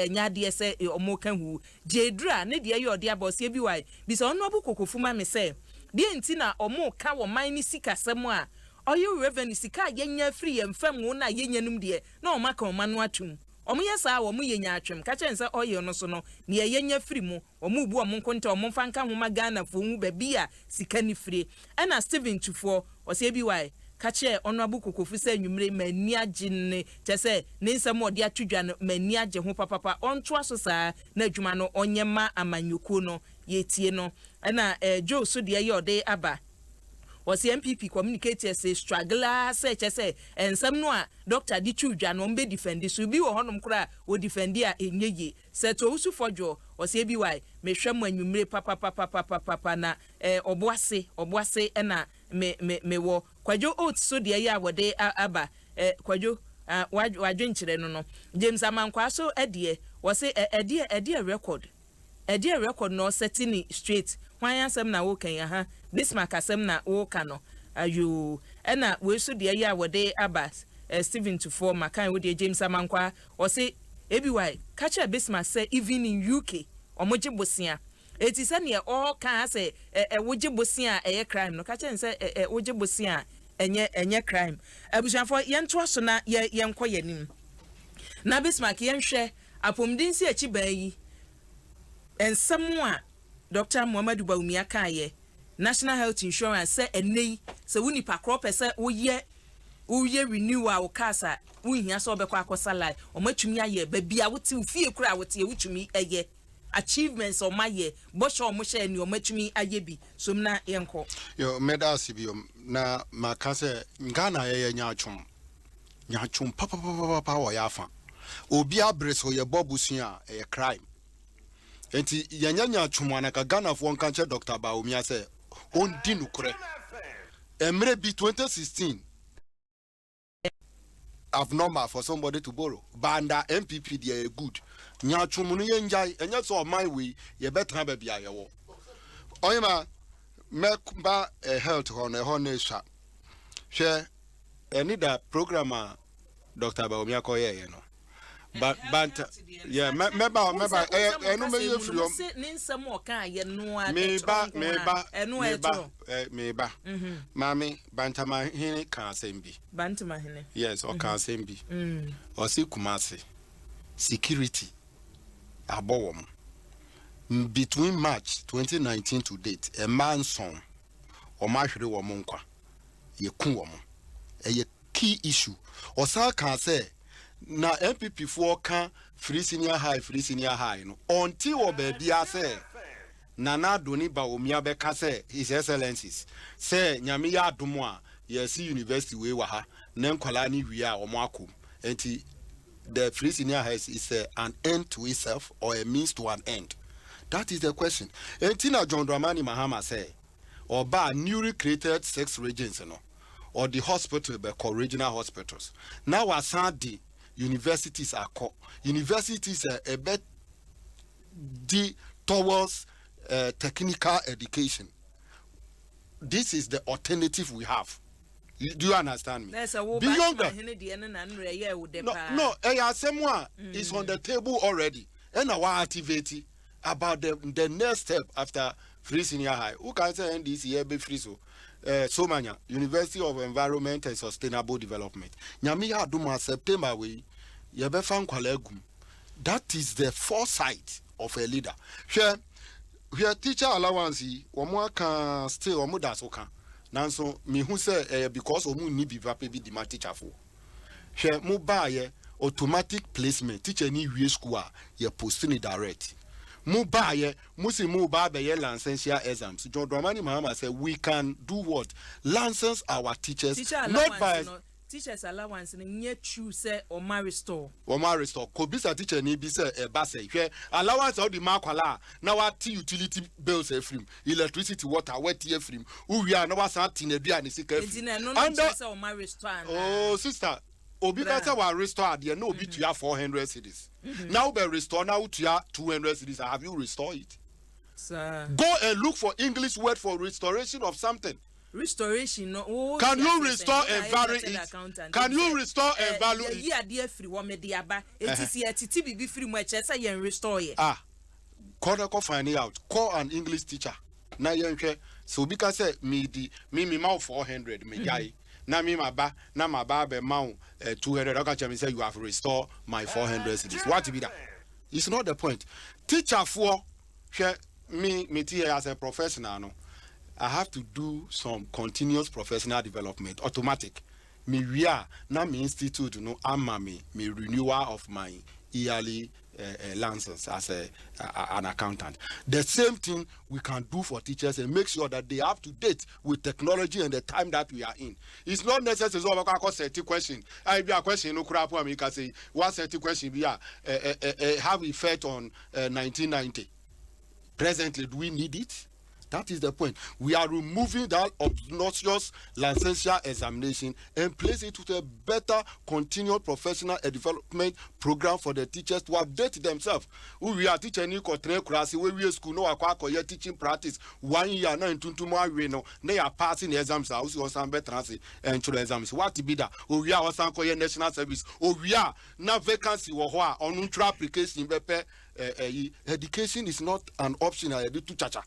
nyade se omo kan hu jedra ne de ye ode aba o se bi wai bi se ono abukokofuma me se de enti na omo ka wo man ni sikasem a oyo revenue sika yenya free emfam wo na yenyanum de na o maka o manu atum omo yesa wo mu yenya atwem ka chense oyo no so no ne yenya free mu omo bu omo nkonta omo fanka homa Ghana fo hu ba bia sika ni free na Steven Tufo o se bi wai ka che ono abukokofu se nwumre mani age ne chese ne nsam ode atudwa no mani age ho papa onto aso saa na adwuma no onyema amanyoko no yetie no na Joe so de ye ode aba was MPP communicate say struggler say chese ensam no a doctor di tudwa no mbe defend so bi wo honom kra wo defend a enyeye say to usu fojo was e bi wai mehwam anwumre papa na oboase na me wo kwadwo oat so de ya wode aba kwadwo wadwenkyere no James Amankwa so edie was say edie record no setting straight why ansem na wo kan ha Bismarck asem na wo kan no ayu ena we so de ya wode abas Steven Tufo makan wo de James Amankwa o say ebiwai catch Bismarck say even in UK omoje bosia eti se ne all kan say woje bosia crime no catch say woje bosia enye crime abushafo yento aso na yenko yanim na Bismarck yenhwe apomdin si achi ban yi ensem a Dr. Muhammadu Bawumia kaye National Health Insurance say enei se woni pa crop say woye renewal wo kasa wohia so obekwa akosa life omatumi aye ba bia wote ufie kura wote wutumi eye achievements o maye bosho mo hye ni omatumi aye bi somna yenko yo medasi bi na makase Ghana ye nyachum papa wo yafa obi abreso ye bobusua e crime enti yanyanya chumwana ka Ghana fo nkanche Dr. Bawumia say on di nukure emre bi 2016 abnormal for somebody to borrow banda MPP they good nya chumu no yenjai enya so my way ye better ba bia ye wo oyima me ba health on na sha hwe any that programmer Dr. Bawumia ko ye no but yeah meba enu me ye free ninsam o kan ye no a meba mami bantama hene kan asembi bantama hene yes o kan asembi o si Kumasi security abowom between March 2019 to date a man son o ma hwere wo mo nkwa ye ku wo mo e key issue o sa kan say na MPP for can free senior high no until we baby say Nana Doni Bawumia beka say his excellencies say nyame ya adomo a yes university we wa ha na nkwala ni wi a omo akom enti the free senior high is an end to itself or a means to an end. That is the question. Enti na John Dramani Mahama say oba newly created 6 regions no or the hospital be called regional hospitals now asandi universities are called universities a bit towards technical education. This is the alternative we have. Do you understand me? Beyond that, no, is on the table already, and our activity about the next step after free senior high. Who can say NDC here be free so? Somanya, University of Environment and Sustainable Development. Nyamiya Adoma September we yebefan kwalegum. That is the foresight of a leader. Here teacher allowance, omo can still omo da so kan. Nanso me who say because omo ni bi va pe bi di ma teacher for. Here mo ba ye automatic placement teacher ni wie school a ye post ni direct. Mo ba ye mo si mo ba be ye licensure exams. John Dramani Mahama say we can do what? License our teachers not by teachers allowance nye true say o ma restore ko bisa teacher ni bi say e ba say hwe allowance all the makwala na wa utility bills e free electricity water wet e free uwi a na wa san tin adua ni sika free and say o ma restore oh sister obi ka say wa restore there no obi to 400 cedis now be restore now to 200 cedis. Have you restored it, sir? Go and look for English word for restoration of something. Restoration no. Oh, can you restore and value it? Can you restore and value it? Yeah, dear free one mediaba. It is here to be free much as I restore it. Call find it out. Call an English teacher. Na yenhwe so because say me ma 400 me guy. Na me ma ba be ma 200. Okay, say you have restored my 400 cedis. What be that? It's not the point. Teacher for me as a professional no. I have to do some continuous professional development, automatic. Me na me institute no amma me renewal of my yearly license as an accountant. The same thing we can do for teachers and make sure that they are up to date with technology and the time that we are in. It's not necessary so I set a question. I be a question no crap me can say what set question be have effect on 1990. Presently, do we need it? That is the point. We are removing that obnoxious licensure examination and place it with a better continual professional development program for the teachers to update themselves. We are teaching you class where we school no akwa teaching practice 1 year na ntuntumo we no they are passing the exams also some better and children exams. What be that? We are also national service. We are na vacancy wo ho a on application bepe education is not an option I do to chacha.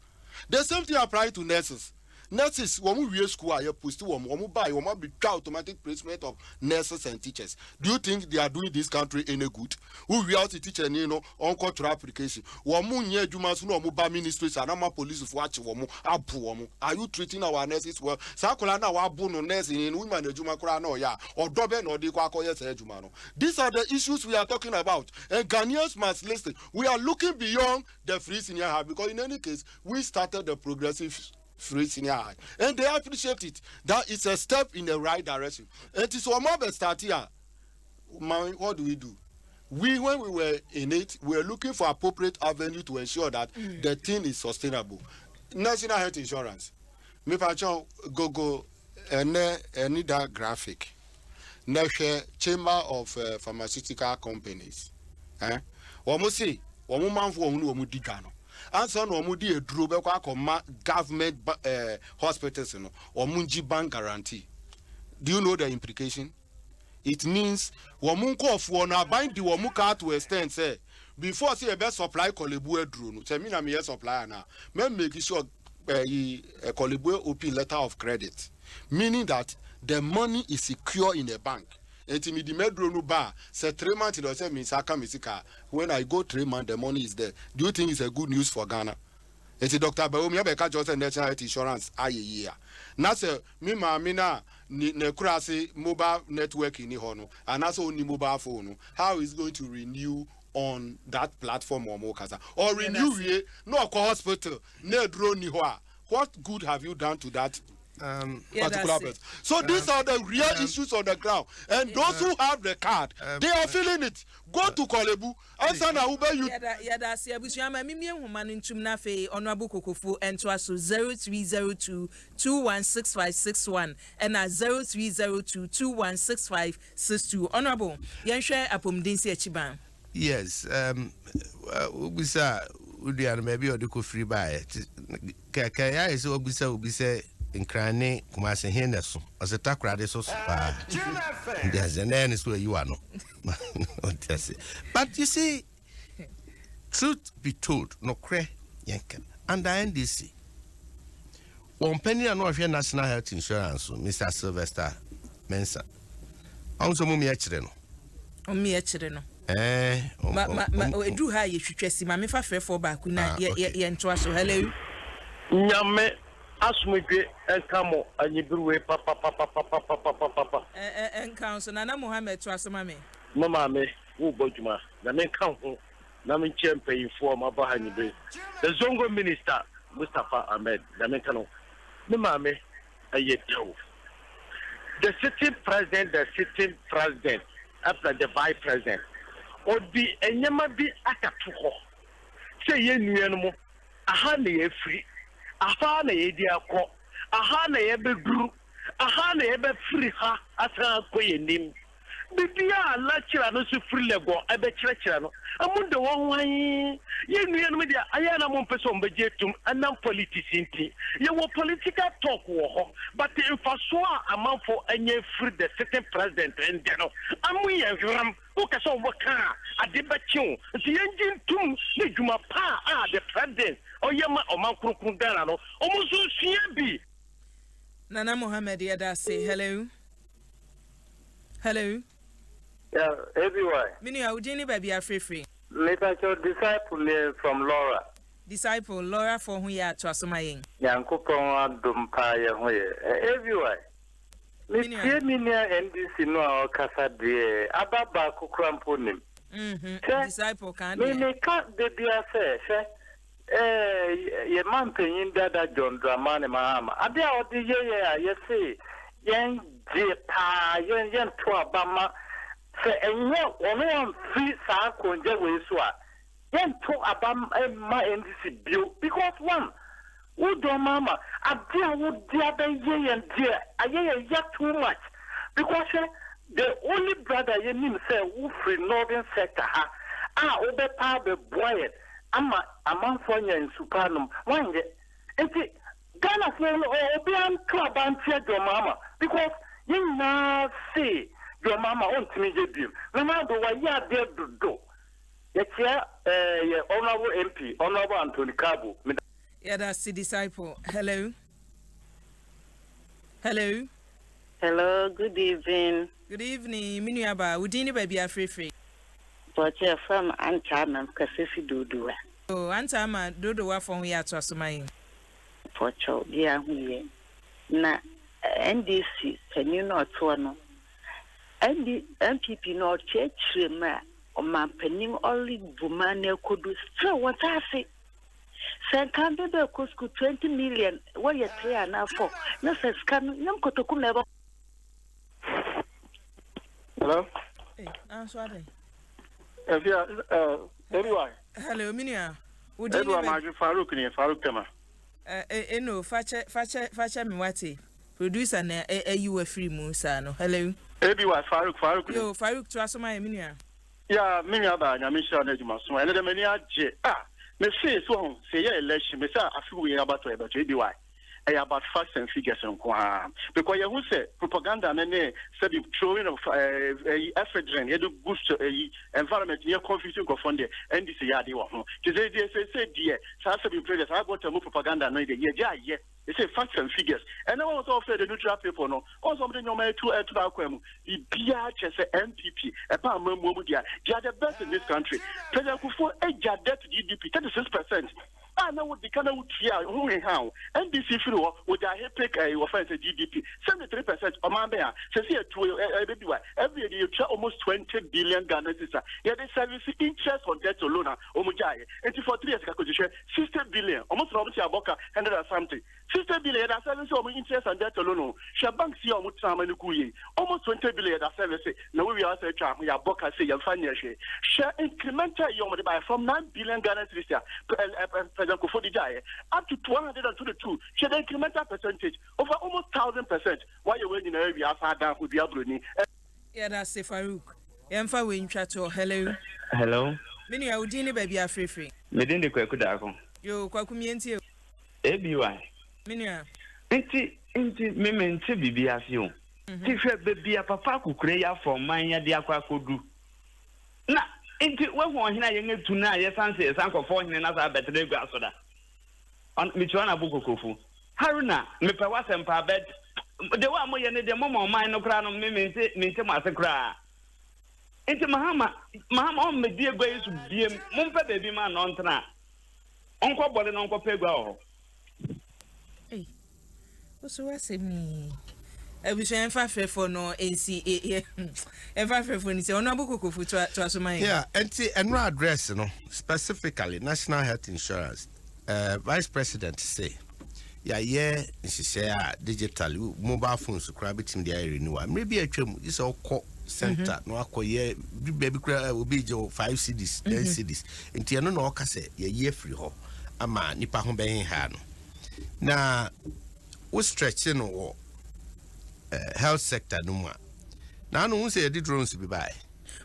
The same thing applies to nurses. Nurses, when we school, I post to buy be automatic placement of nurses and teachers. Do you think they are doing this country any good? We are to teach on cultural application. Ministries and police watch are you treating our nurses well? Sakulana wa no nursing in women no ya or doben or de These are the issues we are talking about. And Ghanaians must listen. We are looking beyond the free senior high because in any case we started the progressive free senior high and they appreciate it. That is a step in the right direction. And it is one more start here. What do we do? When we were in it, we were looking for appropriate avenue to ensure that the thing is sustainable. National health insurance. Me pacho go need that graphic. National Chamber of Pharmaceutical Companies. Almost see, one man for one digano. And so no mudi a drove government hospitals or munji bank guarantee. Do you know the implication? It means womunko for na bind the womuka to extend say before say a best supply Kolibwe drone. Tell me na me supplier now. Make sure Kolibwe open letter of credit, meaning that the money is secure in a bank. Enti di medro ba say 3 months it say me saka misika when I go 3 months the money is there. Do you think it's a good news for Ghana? Enti Dr. Baomi abeka just national health insurance aye na say me ma me na ne kurase mobile network ni ho no and also only mobile phone how is going to renew on that platform or more kasa or renew we no hospital na dro ni ho a what good have you done to that particular person? So these are the real issues on the ground, and those who have the card, they are feeling it. Go to Kolebu, answer na ube you. That's Abushama Mimi woman in Tumnafe, Honorable Kokofu, and to us 0302-216561 and 0302-216562. Honorable, Yansha Apumdinsi Chiban. Yes, Ubisa, Udian maybe or the free buy it. Kaya is Ubisa. In Crane, Kumasi Henderson, as a takra de so far. There's an end where you are no. But you see, truth be told, no cray, Yankan, under NDC. One penny and of your national health insurance, Mr. Sylvester Mensa. Also, Mummy Echireno. Edu ha ye twetwesi ma me fa frefo ba ku na ye nto aso. Hello. Nyame asumdwe enkamo anyibruwe papa. Enkanso Nana Mohammed to aso ma me. Mama me wo bodjuma na me kan ho na me champion for ma ba hanyibe. The Zongo minister Mustafa Ahmed na me kan ho. Me mama ayeto. The sitting president after the vice president odi enyama bi akatu ho. Say ye nuanu mo aha na ye free. Aha na ye di akọ aha na ye beduru aha na ye be free ha asa akoye nim bibia la kira no su free lego e be kira no amunde won wan ye nuanu me dia aya na mo pese on beje tum anam politics nti ye wo political talk wo ho but if so amanfo anya free the sitting president and no amu ye hram o ka so wo ka ade ba kiu nti ye ngin tum ne djuma pa the president oyema omankrokun Ghana no omuso sua bi Nana Mohammed yada say hello. Yeah, everywhere. Mini Udini baby free. Later your disciple from Laura. Disciple Laura for who ya to asomayin. Yankopon Adom everywhere. Mitia minia NDC no kasa de ababa kokrampo nim. Disciple can me can't be say ye man penyin dada John Dramani Mahama. Abia odi ye say yen je pa yen to abama se enye ono free sa konje we so a yen to abama ma NDC bio because one wo do mama abia wo dia be ye yen dia aye ya too much because the only brother ye nim say wo free northern sector ha obe pa be boy ama amanfo nya nsupanum wanje enti Ghana say obi am to abantia do mama because yin na say do mama on timi je bim na do wa ya de do ye chia ye honorable MP honorable Anthony Kabu yeah that's the disciple. Hello, good evening. Minuaba udini baby free but from Antama Kasisi Dudu. Oh Antama Dudu from here to Asumai For Cho, dear, na NDC, can you not one? And the MPP not church, or my penning only woman could do still what I say. San Candida could 20 million, what you pay now for? No, says, can you go to never? Hello? I'm sorry. Everyone. Hello, Minia. Would you like Farouk and Farouk Tema? No, Facha Miwati. Producer, you were free Musano. Hello. Everyone, Farouk. Yo, Farouk to ask my Minia. Yeah, Minia, I'm sure that you must know. And the mania, me say so, say, election, me say, I feel we are about to everyone. About facts and figures and because you say propaganda and said you throwing of ephedrine, you do boost environment near confusing go from there and this year they were home. They say dear, so I said you play this, I got to move propaganda no yeah. They say facts and figures. And I was offered the neutral people no. Also something no matter to Aquem, the BHS MPP, a palm media, they are the best in this country. President Kufo debt to GDP 36%. I know what the kind of how NDC through with a epic offense GDP 73% of my bear. Says here every year you try almost 20 billion Ghana cedis. Yeah, they service interest on debt alone. Omujai. And for 3 years acquisition 60 billion. Almost Robert Yaboka 100 and something. 60 billion that service on interest on debt alone. Shabank see on Mutama almost 20 billion that service. Now we are saying Yaboka say your financial share incremental by from 9 billion Ghana cedis. Up to 222, she the incremental percentage over almost 1,000%. Why you waiting in area outside down with the Abroni? Yeah, that's Farouk. Yamfa we chat to hello. Many are Udini baby are free. Medin the Kwekudako. Yo, Kwakumienti. ABY. Minia. Inti Mimen Tibi as you. Tifred baby a papa could create for mine at the Akua could do. Nah. Inti when hina yenge tuna ye sanse sanko fo hina na sa betre gwa so da on mi chuana buko kofu haruna me pe wasempa bed de wa mo ye ne de mo man no kra no me mente ma se kra Into Mahama on me dear Grace BM Mumpa baby man on Tana. Uncle Body and Uncle Pego. Hey, what's the rest of me? I wish I'm 5 for no AC. And 5 for any honorable cocoa to us. Yeah, and no address, specifically National Health Insurance. Vice President say, yeah, she say digital mobile phones to grab it in the area renewal. Maybe a term is all call center, no acquire baby will be 5 cities, 10 cities. And Tiano no case, ye free ho. A man, nipa home being hand. Now, what's stretching or health sector no more. Now, no one say the drones to be by.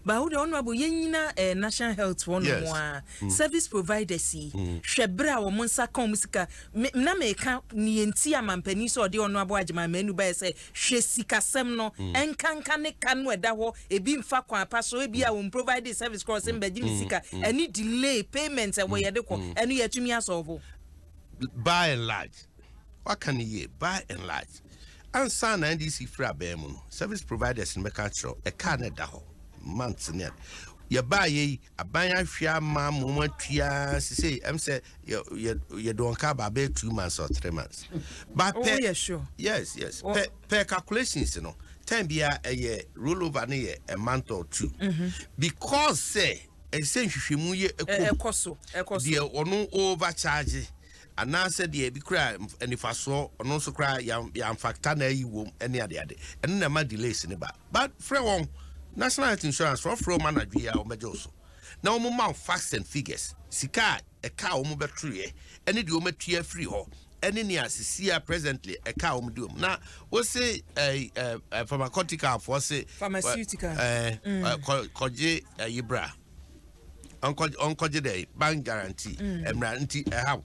But who the honorable yenina national health one more service providers see shebra or monsa musika na meka ni enti amampani so de honorable agema menu ba say hwesika sem no enkanka ne kan weda ho ebi mfa kwa pa so ebi a won provide service cross mbeji misika any delay payment e we yede ko enu yatumi asolve by and large. What can you by and large? Ansa na NDC free abemu service providers in Mekatro e Canada ho months net ya ba ye abanya hwia ma momatua say em say you don't ka ba 2 months or 3 months but yeah, sure. Yes per calculations time bia a rollover na a month or 2 because say e say hwehwemu ye ekoso the ono overcharge and now said the bikra and if I saw no so cry yam factor na yi wom any ade and na ma delays in ba but friend National Health Insurance for manager or mejoso. Now, mount facts and figures. Sika, a cow mobile any do material free ho. Any near see presently a cow do. Now, we'll say a pharmaceutical for say pharmaceutical. Koje Yibra. Uncle Day, bank guarantee, and guarantee how.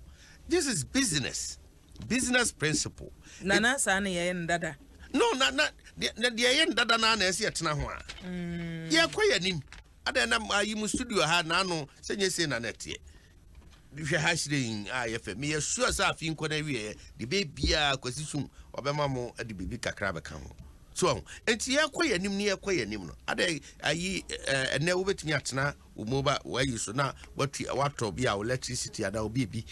This is business principle. Nana Sani and Dada. No, not the end that na esi atena ho a. Ye kwaya nim. Ada na ayi studio ha na no senye se na netie. Hwe ha shire ayefe me ye sure sa afi nko na wie de be bia kwasi sum obema mo de bibi kakra be kan ho. So enti ye kwaya nim ne ye kwaya nim no. Ada ayi ene wo betumi atena wo moba wa yi so na wato bia electricity ada obi bi.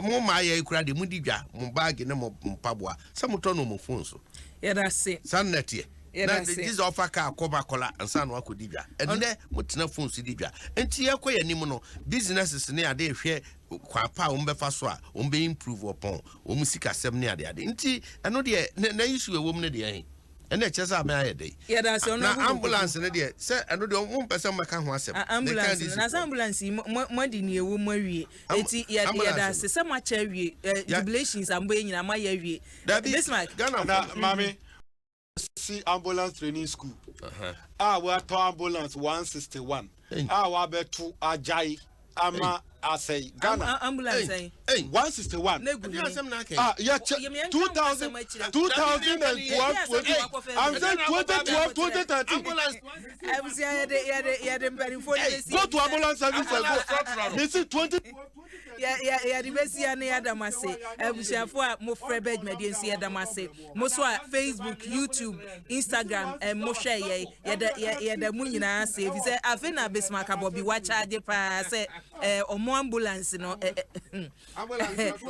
Mo ma ye kura de mu di dwa mo bag ne mo mpaboa. Se mo to no mo phone so. Yeah, that's it. Sanity. Yeah, this offer car cover color and san wa kodibia. And there mutina phone si dibia. Enti ye kwa yanim no businesses ne ade hwe kwa pa umbefa so a umbe improve upon umusika sem ne ade ade. Enti eno de na issue e wom ne de yan. Ene chesa me ayede. Yeah, that's on ambulance ne de say eno de one person maka ho asem. Ambulance na ambulance mo di ne ewo mo awie. Enti yeah that's say mo cha awie jubilations ambo nyina ma ya awie. This mic Ghana mami see ambulance training school. We are to ambulance 161. We be to Ajay ama asay Ghana ambulance 161. Yeah 2012 I'm saying 2012 2013 ambulance I was yeah very for go to ambulance service go me see 20 yeah the best ya na Yiadom ase abusiafo a mo frɛ bed mediency Yiadom ase mo so a Facebook YouTube Instagram mo share ye da mu nyina ase fi say afena besma ka bobi wa charge pa say omo ambulance no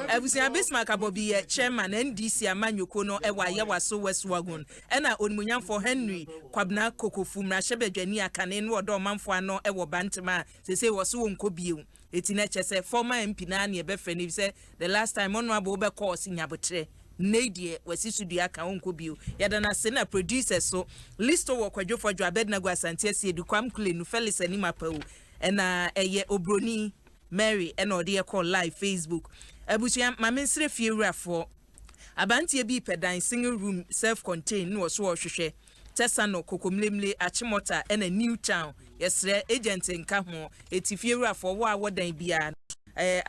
abusia besma ka bobi chairman NDC amanyoko no wa ye waso West Wagon na onmunyam for Henry Kwabna Kokofu mra hyebadwani akane no odo manfo ano wo bantema say waso wonko biu etina chese former MP na ne be frɛ ne say the last time honorable be course nyabotre Nadie wasi studio aka onko bio yada na se na producer so listo wo kwadwofo dwa Abednego Asante ase edukwam kule nu Felix anima pawu na eye obroni Mary na ode call live Facebook abusia mamensre fiewrafo abantie bi pedan single room self contained no so hwehwe Tesano kokomlemle achimota na New Town yesre agent nka ho etifiewrafo wo a wodan bia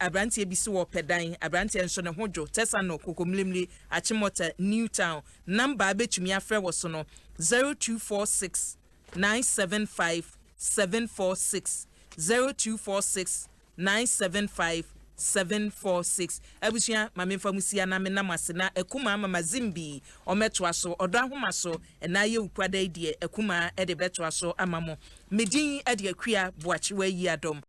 abrantie bi si wo pedan abrantie nso ne hojo Tesano kokomlemle achimota New Town number abetumi afre wo so no 0246 975 746 0246 975 746 abusia mame famusia na menam asena ekuma mama zimbi ometo aso odo ahoma so na ye ukwada die ekuma e de beto aso amamo medin e de Akua Boakyewaa Yiadom